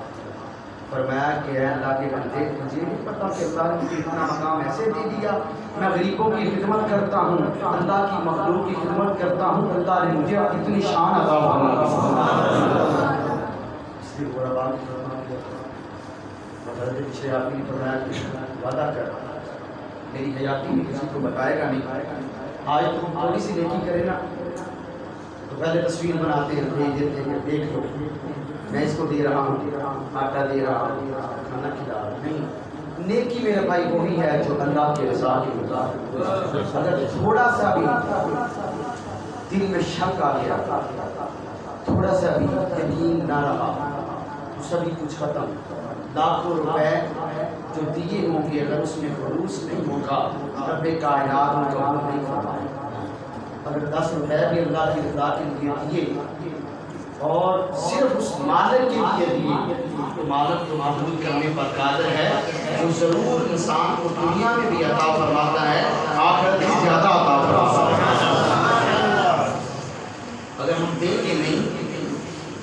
فرمایا کہ اے اللہ کے بندے مجھے نہیں پتا کہ اللہ نے مجھے اتنا مقام ایسے دے دیا، میں غریبوں کی خدمت کرتا ہوں، اللہ کی مخلوق کی خدمت کرتا ہوں، اللہ نے مجھے اتنی شان عطا فرمائی۔ اس لیے بڑا بات فرما دیا۔ حضرت بشر حافظ نے فرمایا کہ وعدہ کر میری حیاتی میں کسی کو بتائے گا نہیں، آج تم تھوڑی سی نیکی کرے نا تو پہلے تصویر بناتے ہیں، بھیج دیتے ہیں، دیکھ لو میں اس کو دے رہا ہوں، آٹا دے رہا ہوں، کھانا کھلا رہا ہوں۔ نہیں، نیکی میرے بھائی وہی ہے جو اللہ کے رضا کے مطابق۔ اگر تھوڑا سا بھی دل میں شک آ گیا، تھوڑا سا بھی یقین نہ رہا تو سبھی کچھ ختم۔ لاکھوں روپے جو دیے ہوں گے اگر اس میں خلوص نہیں ہوگا رب کائنات ان کو قبول نہیں فرمائے۔ اگر 10 روپے بھی اللہ کی رضا کے لیے دیے اور صرف اس مالک کے لیے دیے تو مالک کو قبول کرنے پر قادر ہے، جو ضرور انسان کو دنیا میں بھی عطا فرماتا ہے، آخرت میں زیادہ عطا فرماتا ہے۔ اگر ہم دیں گے نہیں،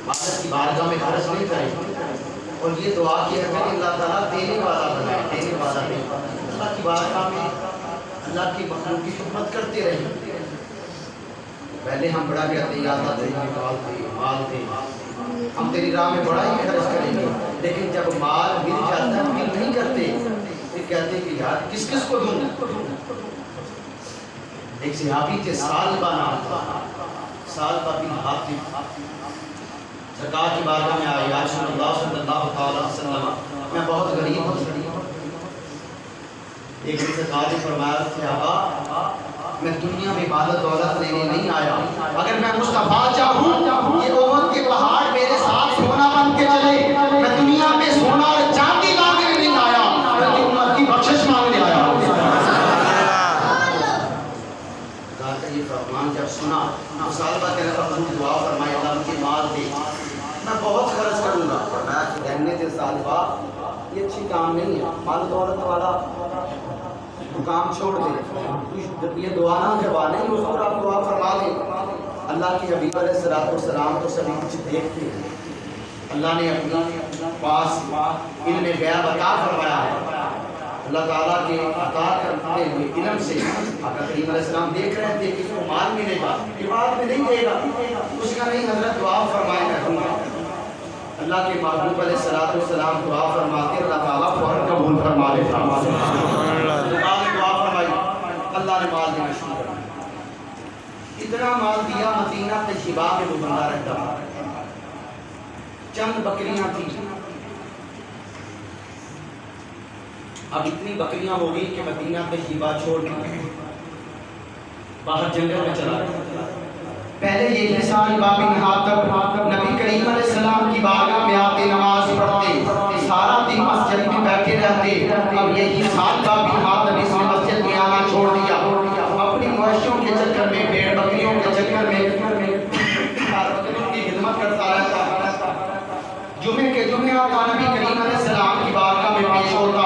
مالک کی بارگاہ میں خرچ نہیں کریں اور یہ دعا کیا کہ اللہ تعالیٰ دینے والا بنائے، دینے والا نہیں بارگاہ میں اللہ کی مخلوق کی خدمت کرتے رہے. پہلے ہم بڑا کہتے یا اللہ تیری مال دے ہم تیری راہ میں بڑا ہی خرچ کریں گے, لیکن جب مال گر جاتا ہے ہم نہیں کرتے, پھر کہتے کہ یار کس کس کو دوں. ایک صحابی تھے سالبہ نام تھا, سالبہ بن حاتب زکوٰۃ کی بارگاہ میں آئے. یا رسول اللہ صلی اللہ تعالی وسلم میں بہت غریب ہوں. ایک دن زکوٰۃ نے فرمایا صحابہ میں دنیا میں مال و دولت لینے نہیں آیا, اگر میں مصطفیٰ چاہوں یہ احد کے پہاڑ میرے ساتھ سونا بن کے چلے. میں دنیا میں سونا اور چاندی مانگنے نہیں آیا بلکہ امت کی بخشش مانگنے آیا. یہ فرمان جب سنا سالبہ کہنے پر حضور دعا فرمائے اللہ مجھے مال دے میں بہت خرچ کروں گا. فرمایا کہ رہنے دے سالبہ یہ اچھی کام نہیں ہے, مال دولت والا تو کام چھوڑ دے, یہ دعا نہ کروانے حضور آپ دعا فرما دیں. اللہ کے حبیب علیہ الصلوۃ والسلام تو سبھی کچھ دیکھتے ہیں. اللہ نے اپنے پاس علم غیب عطا فرمایا ہے. اللہ تعالیٰ کے عطا کرتے ہوئے علم سے آقا کریم علیہ السلام دیکھ رہے تھے کہ اس کو مال ملے گا, عبادت میں نہیں دے گا, اس کا نہیں حضرت دعا فرمائے گا. اللہ کے محبوب علیہ الصلوۃ والسلام دعا فرماتے اللہ تعالیٰ فوراً قبول فرما لیتا. دعا فرمائی, اللہ نے مال دینا شروع کر دیا. اتنا مال دیا مدینہ طیبہ میں وہ بندہ رہتا تھا. چند بکریاں تھیں. اب اتنی بکریاں ہو گئی کہ مدینہ طیبہ چھوڑ کے باہر جنگل میں چلا گیا. پہلے یہ سالبہ بن حاتب نبی کریم علیہ السلام کی بارگاہ میں آتے نماز پڑھتے, سارا دن مسجد میں بیٹھے رہتے. اب یہی سالبہ بن حاتب اس نے مسجد میں آنا چھوڑ دیا. اپنی مویشیوں کے چکر میں, بھیڑ بکریوں کے چکر میں بکریوں کی خدمت کرتا رہتا. جمعے کے جمعے آتا نبی کریم علیہ السلام کی بارگاہ میں پیش ہوتا,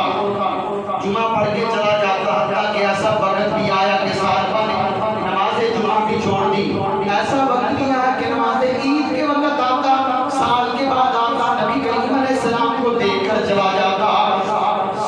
جمعہ پڑھ کے چلا جاتا. حتیٰ کہ ایسا وقت بھی آیا کہ سالبہ نے نماز جمعہ بھی چھوڑ دی. ایسا وقت بھی آیا کہ نماز عید کے وقت آتا, سال کے بعد آتا, نبی کریم علیہ السلام کو دیکھ کر چلا جاتا.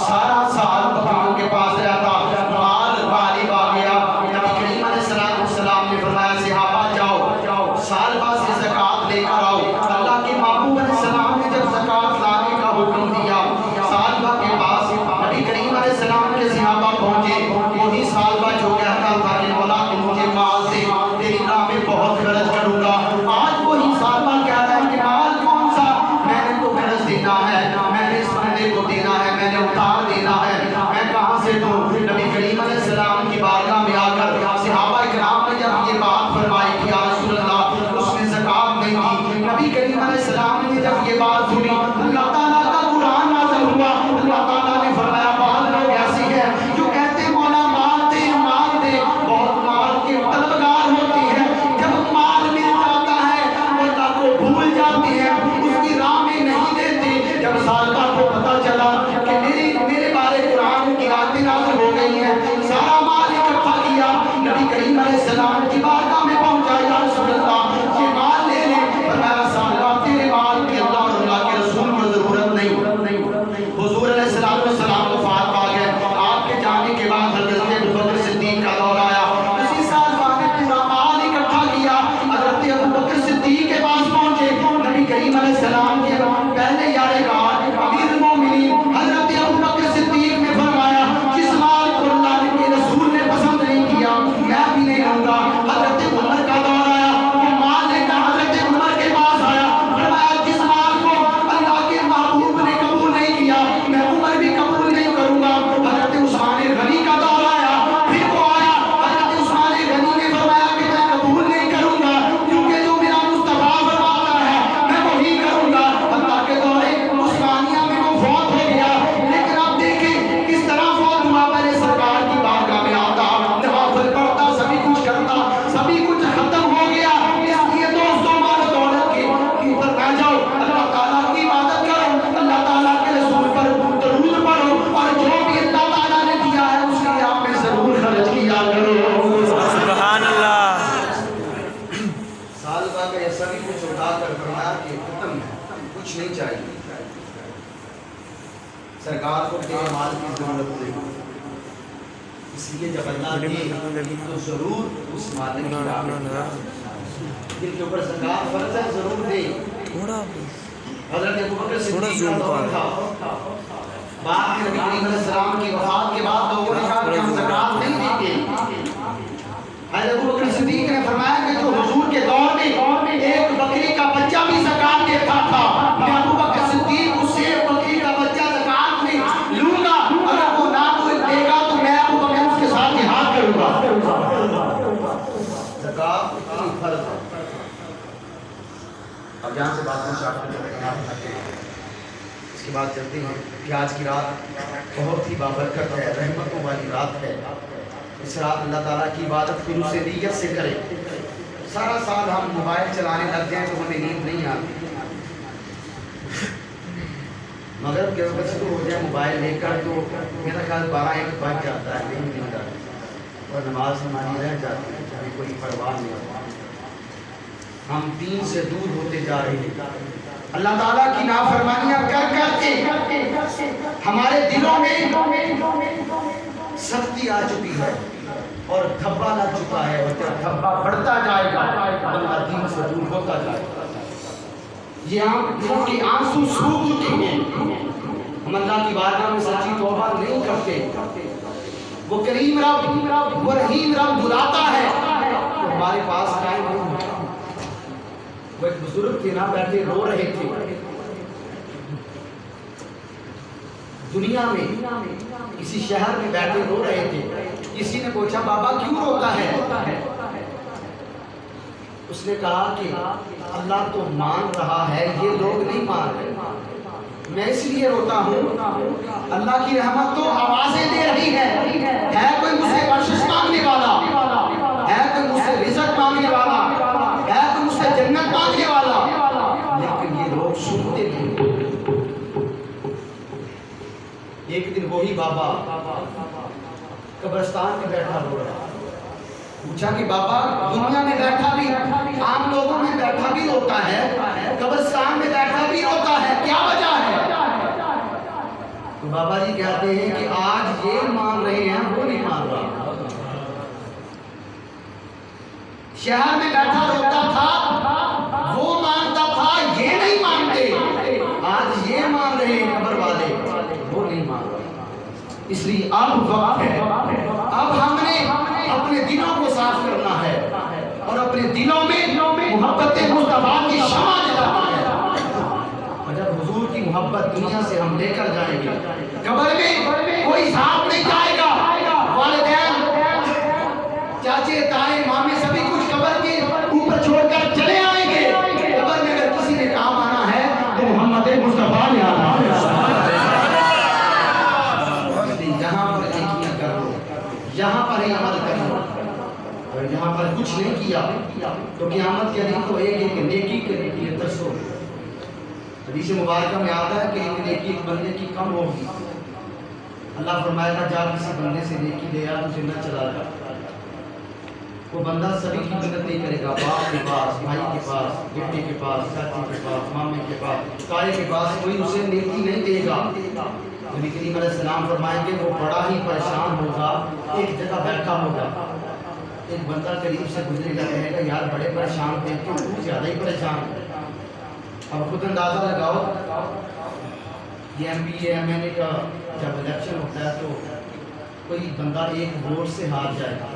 سارا سال بکریوں کے پاس رہتا, مال غالب آ گیا. نبی کریم علیہ السلام نے فرمایا صحابہ جاؤ سالبہ سے زکوٰۃ لے کر آؤ. اللہ کے محبوب علیہ السلام نے جب زکوٰۃ لانے کا حکم دیا, سالبہ کے پاس نبی کریم علیہ السلام کے صحابہ پہنچے. وہی سالبہ جو کہتا تھا کہ مولا تو مجھے مال دے, تیری راہ میں بہت خرچ کروں گا, آج وہی سالبہ کہہ رہا ہے کہ مال کون سا, میں نے تو خرچ دینا ہے, میں نے اس بندے کو دینا ہے, میں نے اتار دینا ہے, میں کہاں سے دوں. نبی کریم علیہ السلام کی بارگاہ میں آ کر صحابہ کرام نے جب یہ بات فرمائی کہ یا رسول اللہ اس نے زکوٰۃ نہیں دی. نبی کریم علیہ السلام نے جب یہ بات سنی, اللہ تعالیٰ کا قرآن نازل ہوا. اللہ تعالیٰ نے فرمایا بعض لوگ ایسی ہیں جو کہتے مولا مال دے مال دے, بہت مال کے طلبگار ہوتی ہے, جب مال مل جاتا ہے وہ اللہ کو بھول جاتی ہے, اس کی راہ میں نہیں دیتے. جب سالبہ کو پتہ چلا کہ میرے بارے قرآن کی آیتیں نازل ہو گئی ہیں, سارا مال اکٹھا کیا, نبی کریم علیہ السلام کی بارگاہ میں پہنچا. یا رسول اللہ یہ مال لے لے. فرمایا سالبہ تیرے مال کی اللہ اور اللہ کے رسول لیے جب اللہ دے تو ضرور اس مالک کی راہ دل کے اوپر زکات فرض ہے ضرور دے. حضرت ابوبکر صدیق کا دور تھا. بعد میں نبی کریم علیہ السلام کی وفات کے بعد لوگوں نے کہا کہ ہم زکات نہیں دیں گے. حضرت ابوبکر صدیق نے فرمایا کہ جو حضور کے دور میں ایک بکری کا بچہ بھی زکات دیتا تھا, میں ابوبکر صدیق اس سے بکری کا بچہ زکات میں لوں گا. اگر وہ نہ دے گا تو میں ابوبکر اس کے ساتھ جہاد کروں گا. زکات اتنی فرض ہے. اب جہاں سے بات میں اس کے بعد چلتے ہیں کہ آج کی رات بہت ہی بابرکت ہے, رحمتوں والی رات ہے. اس رات اللہ تعالیٰ کی عبادت خلوص نیت سے کریں. سارا سال ہم موبائل چلانے لگ جائیں تو ہمیں نیند نہیں آتی, مگر کے وقت شروع ہو جائے موبائل لے کر تو میرا خیال 12-1 بج جاتا ہے, نہیں نیند آتی اور نماز ہماری رہ جاتی ہے, ہمیں کوئی پرواہ نہیں ہوتی. ہم دین سے دور ہوتے جا رہے ہیں. اللہ تعالیٰ کی نافرمانیاں کر کر کے ہمارے دلوں میں سختی آ چکی ہے اور دھبا لگ چکا ہے, اور جب دھبا بڑھتا جائے گا بندہ دین سے دور ہوتا جائے گا. یہ آنکھوں کے آنسو سوکھ چکے ہیں. ہم اللہ کی بارگاہ میں سچی توبہ نہیں کرتے. وہ کریم رب, وہ رحیم رب بلاتا ہے تو ہمارے پاس قائم نہیں ہوتا. وہ ایک بزرگ تھے نا, بیٹھے رو رہے تھے. دنیا میں کسی شہر میں بیٹھے رو رہے تھے. کسی نے پوچھا بابا کیوں روتا ہے؟ اس نے کہا کہ اللہ تو مان رہا ہے, یہ لوگ نہیں مان رہے. میں اس لیے روتا ہوں, اللہ کی رحمت تو آوازیں دے رہی ہے کوئی مجھ سے بخشش مانگنے والا, ہے کوئی مجھ سے رزق مانگنے والا, ہے کوئی مجھ سے جنت مانگنے والا, لیکن یہ لوگ سنتے نہیں. ایک دن وہی بابا قبرستان میں بیٹھا رو رہا. پوچھا کہ بابا دنیا میں بیٹھا بھی, عام لوگوں میں بیٹھا بھی روتا ہے, قبرستان میں بیٹھا بھی روتا ہے, کیا وجہ ہے؟ تو بابا جی کہتے ہیں کہ آج یہ مان رہے ہیں وہ نہیں مان رہا. شہر میں بیٹھا روتا تھا, وہ مانتا تھا, یہ نہیں مانتے. آج یہ مان رہے ہیں قبر والے, وہ نہیں مان رہے. اس لیے اب وقت ہے, اب ہم نے اپنے دلوں کو صاف کرنا ہے اور اپنے دلوں میں محبت مصطفیٰ کی شمع جلانا ہے. اور جب حضور کی محبت دنیا سے ہم لے کر جائیں گے, قبر میں کوئی ساتھ نہیں جائے گا. والدین, چاچے, تائے, مامے سبھی کچھ قبر کے اوپر چھوڑ کر چلے آئیں گے. قبر میں اگر کسی نے کام آنا ہے تو محمد مصطفیٰ نے آنا ہے. یہاں پر نیکیاں کرو, یہاں پر ہی عمل کرو. اور یہاں پر کچھ نہیں کیا تو قیامت کے دن تو ایک نیکی کے لیے ترسو. حدیث مبارکہ میں آتا ہے کہ ایک نیکی ایک بندے کی کم ہوگی. اللہ فرمائے گا جا کسی بندے سے نیکی لے آ, تجھے نہ چلا جا. وہ بندہ سبھی کی مدد نہیں کرے گا, باپ کے پاس, بھائی کے پاس, بیٹے کے پاس, چاچی کے پاس, مامے کے پاس, تارے کے پاس, کوئی اسے نیکی نہیں دے گا. نبی کریم علیہ السلام فرمائیں گے وہ بڑا ہی پریشان ہوگا, ایک جگہ بیٹھا ہوگا. ایک بندہ قریب سے گزرے گا, کہے گا یار بڑے پریشان تھے, تو زیادہ ہی پریشان ہے. اب خود اندازہ لگاؤ, یہ MBA MNA کا جب الیکشن ہوتا ہے تو کوئی بندہ ایک ووٹ سے ہار جائے گا,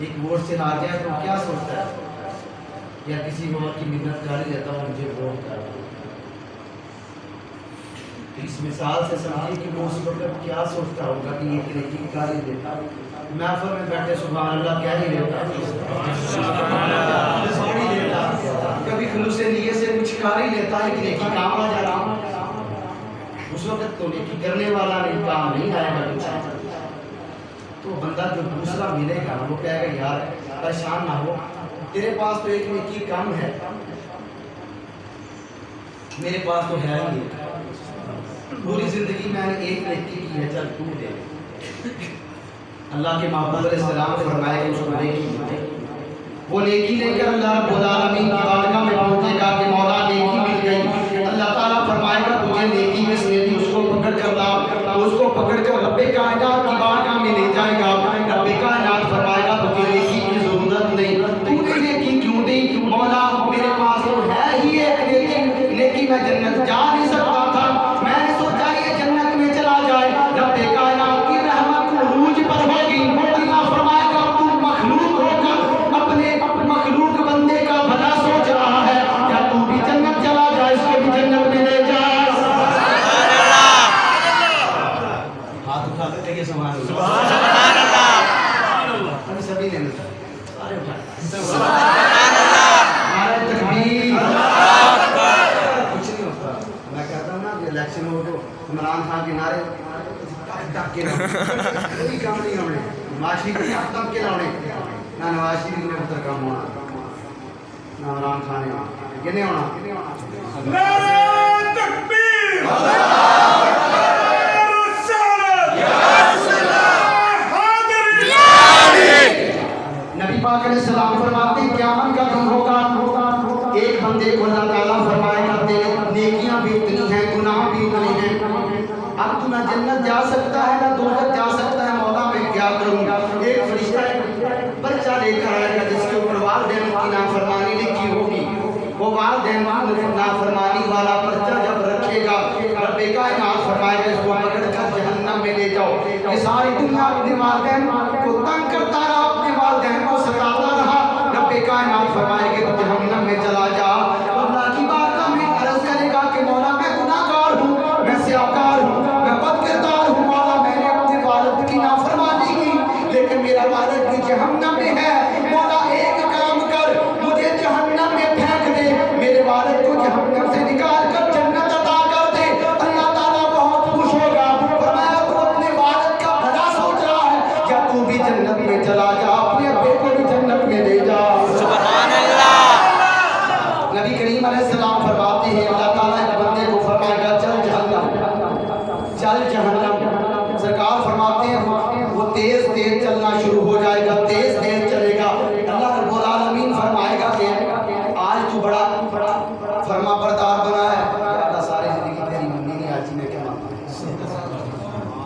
ایک ووٹ سے ہار جائے تو کیا سوچتا ہے, یا کسی اور کی منت کاری لیتا ہوں مجھے ووٹ کر. اس مثال سے سمجھیے کہ وہ اس وقت کیا سوچتا ہوگا کہ یہ نیکی کی کاری دیتا. محفل میں بیٹھے سبحان اللہ کیا ہی لیتا, کبھی خلوص نیت سے کچھ کار ہی لیتا ہے کہ نیکی کام آ جاتا. اس وقت تو نیکی کرنے والا نہیں, کام نہیں آئے گا کچھ. تو بندہ جو دوسرا ملے گا وہ کہے گا یار پریشان نہ ہو, تیرے پاس تو ایک نیکی کم ہے, میرے پاس تو ہے ہی. پوری زندگی میں نے ایک نیکی کی ہے, چل تو دے. اللہ کے محبوب علیہ السلام نے فرمایا کہ اس کو نیکی, وہ نیکی لے کر اللہ رب العالمین کی بارگاہ میں پہنچے گا کہ مولا نیکی مل گئی. اللہ تعالیٰ فرمائے گا تجھے نیکی کس نے دی, اس کو پکڑ کر لا. اس کو پکڑ کر رب کائنات کی بارگاہ میں لے جائے گا. نعرہ تکبیر، کچھ نہیں ہوتا. میں کہتا ہوں نا کہ الیکشن ہو تو عمران خان کے نعرے ڈک کے کوئی کام نہیں ہونے، نواز شریف کے ڈک کے لاؤنے، نہ نواز شریف نے پتر کام ہونا، نہ عمران خان نے کہنے ہونا. نعرہ تکبیر، نبی پاک علیہ السلام فرماتے ہیں قیامت کا دن ہوگا، ایک بندے کو اللہ تعالیٰ فرمائے گا تیرے نیکیاں بھی اتنی ہیں، گناہ بھی اتنے ہیں، اب تو نہ جنت جا سکتا ہے نہ دوزخ جا سکتا ہے، مولا میں کیا کروں گا. ایک فرشتہ پرچہ لے کر آئے گا جس کے اوپر والدین کی نافرمانی لکھی ہوگی. وہ والدین کی نافرمانی والا پرچہ جب رکھے گا، رب کائنات فرمائے گا اس کو پکڑ کر جہنم میں لے جاؤ. یہ ساری دنیا اپنے والدین کو تنگ کرتا رہا، اپنے والدین کو ستاتا رہا، رب کائنات فرمائے گا تو جہنم میں چلا جا. تو اللہ کی بارگاہ میں عرض کرے گا کہ مولا میں گناہگار ہوں، میں سیاہکار ہوں، میں بد کردار ہوں، مولا میں نے اپنے والد کی نافرمانی کی لیکن میرا والد بھی جہنم میں ہے. مولا ایک کام کر، مجھے جہنم میں پھینک دے، میرے والد کو جہنم سے نکال کر جنت عطا کر دے. اللہ تعالیٰ بہت خوش ہوگا، فرمایا تو اپنے والد کا بھلا سوچ رہا ہے، یا تو بھی جنت میں چلا جا، اپنے ابے کو بھی جنت میں لے جا. سبحان اللہ. نبی کریم علیہ السلام فرماتے ہیں اللہ تعالیٰ ایک بندے کو فرمائے گا چل جہنم، چل جہنم. سرکار فرماتے ہیں وہ تیز تیز چلنا شروع ہو جائے گا، تیز تیز چلے گا. اللہ رب العالمین فرمائے گا کہ آج تو بڑا فرما بردار بنا ہے. اللہ ساری زندگی تیری منی نہیں آج میں کیا مانتا،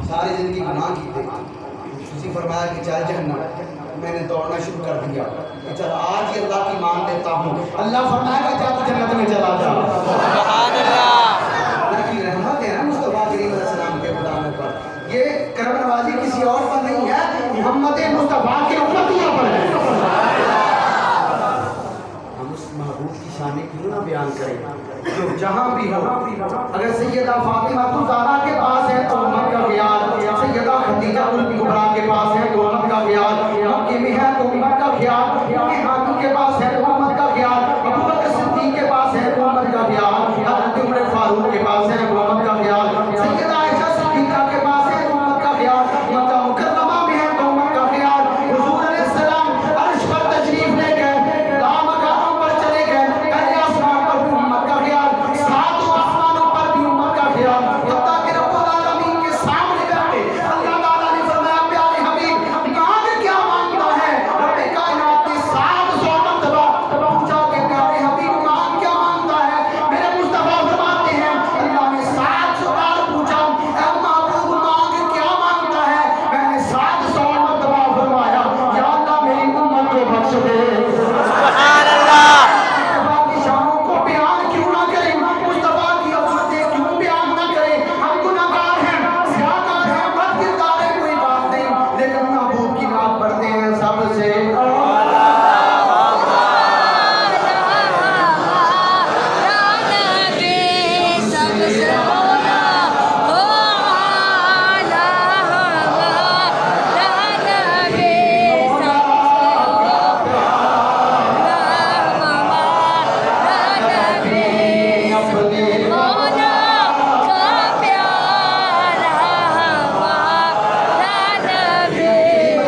ساری زندگی گناہ کی تھی. اسی فرمایا کہ چل جہنم. میں نے دوڑنا شروع کر دیا کہ چل آج ہی اللہ کی مان لیتا ہوں. اللہ فرمائے گا جا تو جنت میں چلا جا. سبحان اللہ. اللہ کی رحمت ہے نا مصطفیٰ کریم علیہ السلام کے غلام پر. یہ کرم نوازی کسی اور پر نہیں ہے، محمد مصطفیٰ کے امتیوں پر ہے. ہم اس محبوب کی شان کیوں نہ بیان کریں جو جہاں بھی ہو. اگر سیدہ فاطمہ الزہرا کے پاس ہے تو امت کا خیال، سیدہ خدیجہ الکبریٰ کے پاس ہے تو امت کا خیال، مکے میں ہے تو امت کا خیال، ام ہانی کے پاس ہے تو امت کا خیال، ابو بکر صدیق کے پاس ہے تو امت کا خیال، حضرت عمر فاروق کے پاس ہے تو امت کا خیال، سیدہ عائشہ صدیقہ کے پاس ہے تو امت کا خیال، مکہ مکرمہ میں ہے تو امت کا خیال. حضور علیہ السلام عرش پر تشریف لے گئے، مقاموں پر چلے گئے، پہلے آسمان پر بھی امت کا خیال، ساتوں آسمانوں پر بھی امت کا خیال. حتیٰ کہ رب العالمین کے سامنے بیٹھے اللہ تعالیٰ نے فرمایا پیارے حبیب مانگ کیا مانگتا ہے. رب کائنات نے 700 مرتبہ پوچھا کہ پیارے حبیب مانگ کیا مانگتا ہے. میرے مصطفیٰ فرماتے ہیں اللہ نے 700 بار پوچھا اے محبوب مانگ کیا مانگتا ہے. میں نے 700 مرتبہ فرمایا یا اللہ میری امت کو بخش دے. سبحان اللہ. مصطفیٰ کی شانوں کو بیان کیوں نہ کریں، مصطفیٰ کی عظمتیں کیوں بیان نہ کریں. ہم گناہگار ہیں، سیاہکار ہیں، بد کردار ہیں، کوئی بات نہیں، لیکن محبوب کی نعت پڑھتے ہیں سب سے.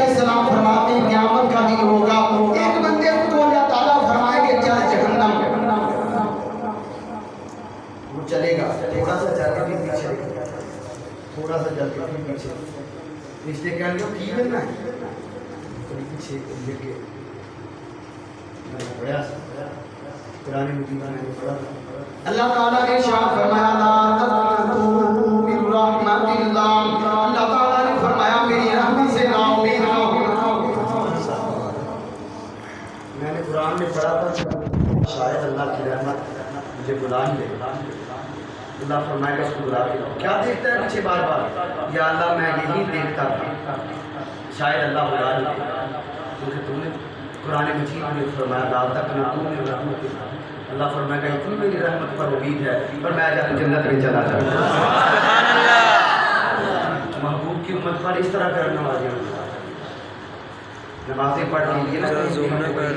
السلام فرماتے ہیں قیامت کا دن ہوگا، ایک بندے کو اللہ تعالیٰ فرمائے کہ چل جہنم. وہ چلے گا، تھوڑا سا چل کے بھی پیچھے، تھوڑا سا چل کے بھی پیچھے. رشتے کہنے کو کی کرنا ہے تھوڑی پیچھے لے کے پڑھا قرآن مجید میں پڑھا. اللہ تعالیٰ نے ارشاد فرمایا لا تقنطوا من رحمت اللہ. اللہ تعالیٰ نے فرمایا میری رحمت سے نا امید نہ ہو. میں نے قرآن میں پڑھا تھا شاید اللہ کی رحمت مجھے بلا ہی لے. اللہ فرمائے گا اس کو بلا کے لاؤ. کیا دیکھتا ہے پیچھے بار بار؟ یا اللہ میں یہی دیکھتا تھا، شاید اللہ بلا ہی لے. کیونکہ تم نے قرآن مجید میں فرمایا لا تقنطوا من رحمت اللہ. اللہ فرمائے گا اتنی میری رحمت پر امید ہے پر میں جب جنت میں چلا جاؤں. سبحان اللہ. محبوب کی امت پر اس طرح کرنا والی نمازیں پڑھ لیجیے نا. زوم نہ کر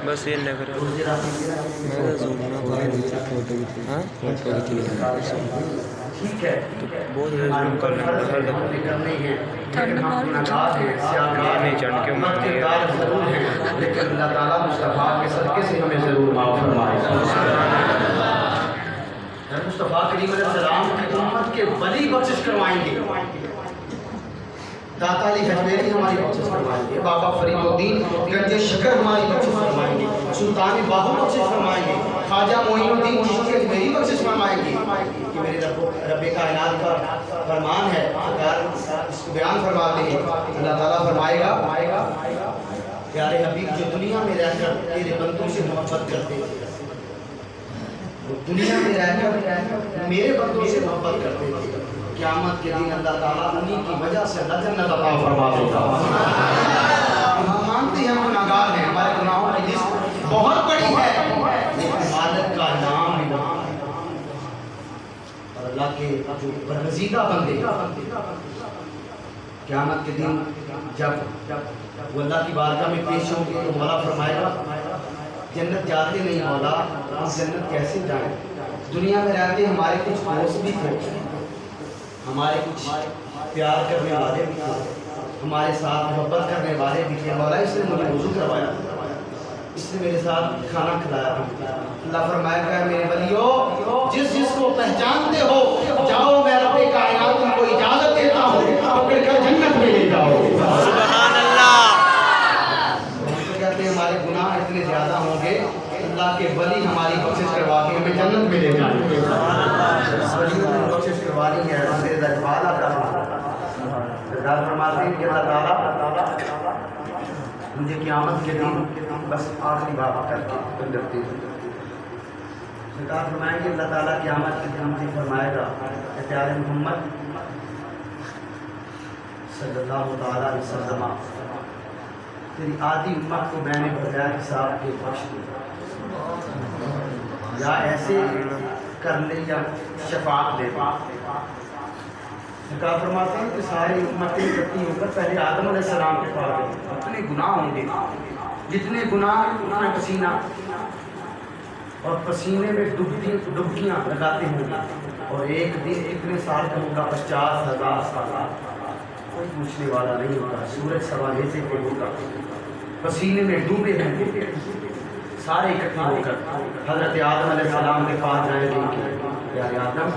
بس یہ نہ کرو میں زوم نہ کر ہاں ٹھیک ہے بہت زوم کرنا ہر دفعہ کرنے ہیں لیکن ہم گناہگار ہیں سیاہگار نہیں چڑھ کے مغفرتگار ضرور ہیں لیکن اللہ تعالیٰ مصطفیٰ کے صدقے سے ہمیں ضرور معاف فرمائے. مصطفیٰ کریم علیہ السلام کی امت کے ولی بخشش کروائیں گے. داتا علی حجویری ہماری بخشش کروائیں گے. بابا فرید الدین گنج شکر ہماری بخشش فرمائیں گے. سلطان باہو بخشش فرمائیں گے. خواجہ معین الدین چشتی اجمیری بخشش فرمائیں گے. کہ میرے رب کائنات کا فرمان ہے اگر اس کو بیان فرماتے ہیں اللہ تعالیٰ فرمائے گا پیارے حبیب جو دنیا میں رہ کر تیرے بندوں سے محبت کرتے تھے دنیا میں رہ کر میرے بندوں سے محبت کرتے تھے قیامت کے دن اللہ تعالیٰ انہیں کی وجہ سے اللہ جنت عطا فرما دیتا. ہم مانتے ہیں ہم گناہگار ہیں ہمارے گناہوں کی لسٹ بہت بڑی ہے لیکن مالک کا نام بھی بہت ہے. اور اللہ کے جو برگزیدہ بندے قیامت کے دن جب وہ اللہ کی بارگاہ میں پیش ہوں گے تو مولا فرمائے گا جنت جاتے نہیں مولا ہم جنت کیسے جائیں. دنیا میں رہتے ہمارے کچھ دوست بھی تھے ہمارے کچھ پیار کرنے والے بھی تھے ہمارے ساتھ محبت کرنے والے بھی تھے مولا اس نے مجھے وضو کروایا اس نے میرے ساتھ کھانا کھلایا. اللہ فرمائے گا میرے ولیو جس جس کو پہچانتے ہو جاؤ میں رب کائنات تم کو اجازت دیتا ہوں پکڑ کر جنت میں لے جاؤ. سبحان اللہ. کہتے ہیں ہمارے گناہ اتنے زیادہ ہوں گے اللہ کے ولی ہماری بخشش کروا کے ہمیں جنت میں لے جائیں گے. ولیوں نے بخشش کروانی ہے میرے دربار سرکار فرماتے ہیں کہ اللہ تعالیٰ مجھے قیامت کے دن بس آخری بات کر کے کرتے ہیں. سرکار فرمائیں گے اللہ تعالیٰ قیامت کے دن مجھے فرمائے گا کہ پیارے محمد صلی اللہ تعالیٰ علیہ وسلم تیری آدھی امت کو میں نے بغیر حساب کے بخش دیا یا ایسے کر لے یا شفاعت دے. سرکار فرماتے ہیں کہ ساری امتیں اکٹھی ہو کر پہلے آدم علیہ السلام کے پاس گئے. اتنے گناہ ہوں گے جتنے گناہ اتنا پسینہ اور پسینے میں ڈبکیاں لگاتے ہوں گے اور ایک دن کتنے سال کا ہوگا 50,000 سال. کوئی پوچھنے والا نہیں ہوگا. سورج سوالے سے کوئی ہوگا پسینے میں ڈوبے ہوں گے سارے اکٹھے ہو کر حضرت آدم علیہ السلام کے پاس جائیں گے کہ پیارے آدم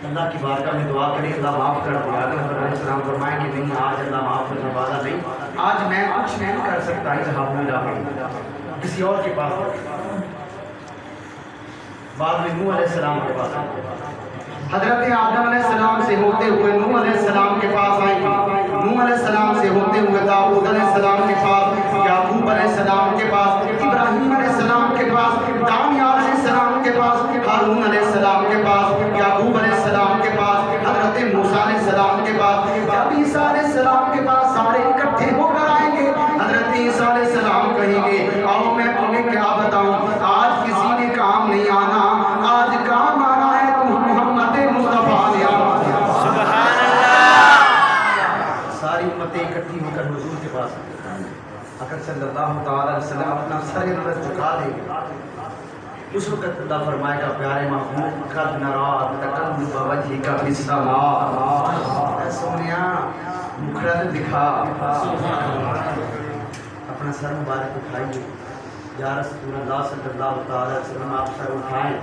اللہ کی بارگاہ میں دعا کریں اللہ معاف کر دے. آدم علیہ السلام فرمائیں کہ نہیں آج اللہ معاف کرنے والا نہیں آج میں کچھ نہیں کر سکتا جہاں میرا کسی اور کے پاس. بعد میں نوح علیہ السلام کے پاس حضرت آدم علیہ السلام سے ہوتے ہوئے نوح علیہ السلام کے پاس آئیں گے. نوح علیہ السلام سے ہوتے ہوئے داؤد علیہ السلام کے پاس یعقوب علیہ السلام کے پاس ابراہیم علیہ السلام کے پاس دانیال علیہ السلام کے پاس ہارون علیہ السلام کے پاس یعقوب علیہ السلام کے پاس حضرت موسیٰ علیہ السلام کے پاس جب عیسیٰ علیہ السلام کے پاس سارے اکٹھے ہو کر آئیں گے حضرت عیسیٰ علیہ السلام کہیں گے آؤ میں تمہیں کیا بتاؤں آج کسی نے کام نہیں آنا آج کام آنا ہے تم محمد مصطفیٰ نے آنا. سبحان اللہ. ساری امتیں اکٹھی ہو کر حضور کے پاس اکر صلی اللہ تعالیٰ علیہ وسلم اپنا سر نظر جھکا دیں گے. اس وقت اللہ فرمائے گا پیارے محبوب قد نرا تقلب وجهك في السماء. اے سونیا مکھڑا تو دکھا اپنا سر مبارک اٹھائیے یا رسول اللہ صلی اللہ تعالیٰ علیہ وسلم آپ سر اٹھائیں.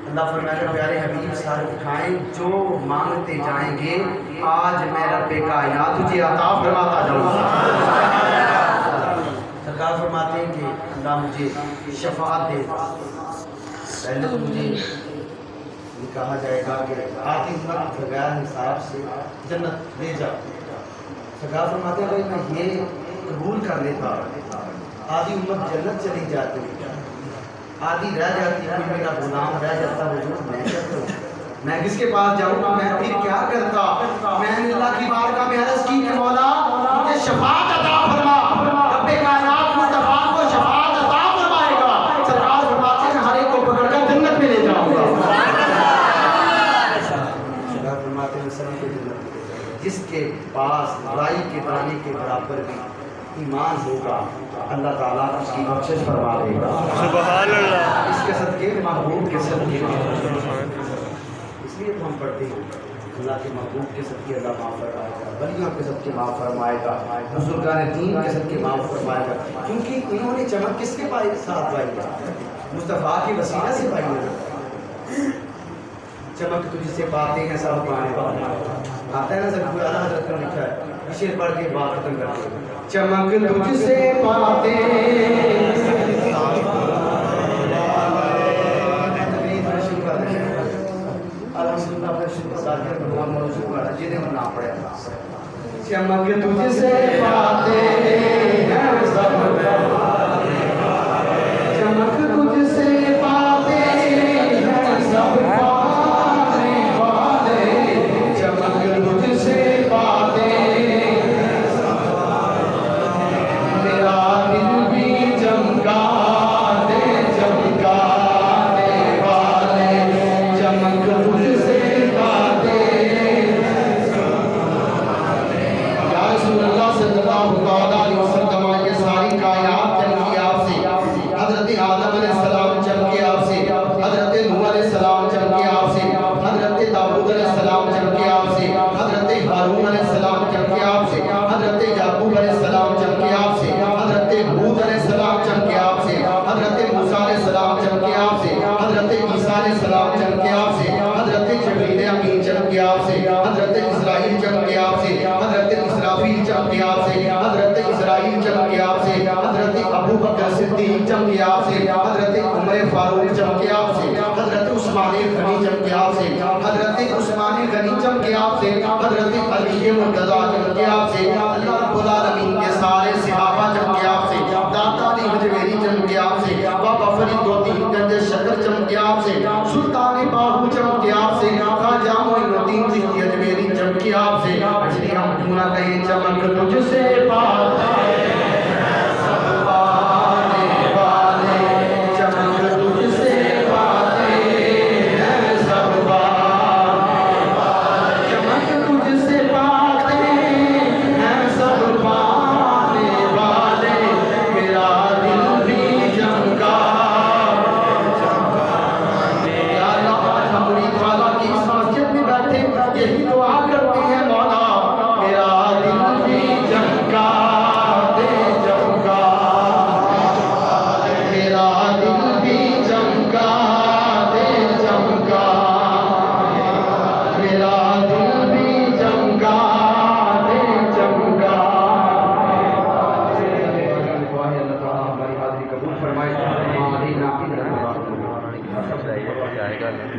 اللہ فرمائے گا پیارے حبیب سر اٹھائیں جو مانگتے جائیں گے آج میں رب کائنات تجھے عطا فرماتا جاؤں گا. سرکار فرماتے ہیں کہ اللہ مجھے شفاعت دے. پہلے تو مجھے یہ کہا جائے گا کہ آدھی امت بغیر حساب سے جنت لے جا. سرکار فرماتے ہیں میں یہ قبول کر لیتا آدھی امت جنت چلی جاتی آدھی رہ جاتی کوئی میرا غلام رہ جاتا حضور میں کرتا میں کس کے پاس جاؤں گا میں پھر کیا کرتا. میں نے اللہ کی بارگاہ میں عرض کی کہ مولا مجھے شفاعت عطا فرما. رب کائنات مصطفیٰ کو شفاعت عطا فرمائے گا. سرکار فرماتے ہیں ہر ایک کو پکڑ کر جنت میں لے جاؤں گا. سرکار فرماتے ہیں سب کو جنت جس کے پاس رائی کے دانے کے برابر ایمان ہوگا اللہ تعالیٰ اس کی بخشش فرما دے گا. سبحان اللہ. اس کے صدقے محبوب کے صدقے سبحان اس لیے تو ہم پڑھتے ہیں اللہ کے محبوب کے صدقے اللہ معاف فرمائے گا, ولیوں کے صدقے معاف فرمائے گا, بزرگان دین کے صدقے معاف فرمائے گا, کیونکہ انہوں نے چمک کس کے ساتھ پائی ہے؟ مصطفیٰ کی وسیلہ سے پائی ہے. چمک تجھ سے پاتے ہیں سب پانے والے, آتا ہے نا سب کو, اعلیٰ حضرت نے لکھا ہے, شعر پڑھ کے بات ختم کرتے ہیں. چمک تجھ سے پاتے چمک تجھ سے پاتے ہیں سب, چمک تجھ سے پاتے ہیں سب پانے والے, چمک تجھ سے پاتے میرا دل بھی چمکا دے چمکانے والے, چمک تجھ سے پاتے رسول اللہ صلی اللہ علیہ وسلم کے ساری کائنات چمکی آپ سے, حضرت آدم علیہ السلام چمکے آپ سے, حضرت نوح علیہ السلام چمکے آپ سے, حضرت داؤد علیہ السلام چمکے آپ سے, حضرت ہارون علیہ السلام چمکے آپ سے, حضرت یعقوب علیہ السلام چمکے آپ سے, حضرت ہود علیہ السلام چمکے آپ سے, حضرت موسیٰ علیہ السلام چمکے آپ سے, حضرت عیسیٰ علیہ السلام چمکے آپ سے, حضرت جبریل امین چمکے آپ سے, حضرت اسرائیل چمکے آپ سے, حضرت اسرافیل چمکے آپ سے, حضرت اسرائیل چمکے آپ سے, حضرت ابو بکر صدیق چمکے آپ سے, حضرت عمر فاروق چمکے آپ سے, حضرت عثمان غنی چمکے آپ سے, حضرت عثمان غنی چمکے آپ سے, حضرت علی مرتضیٰ چمکے آپ سے. اللہ رب العالمین کے سارے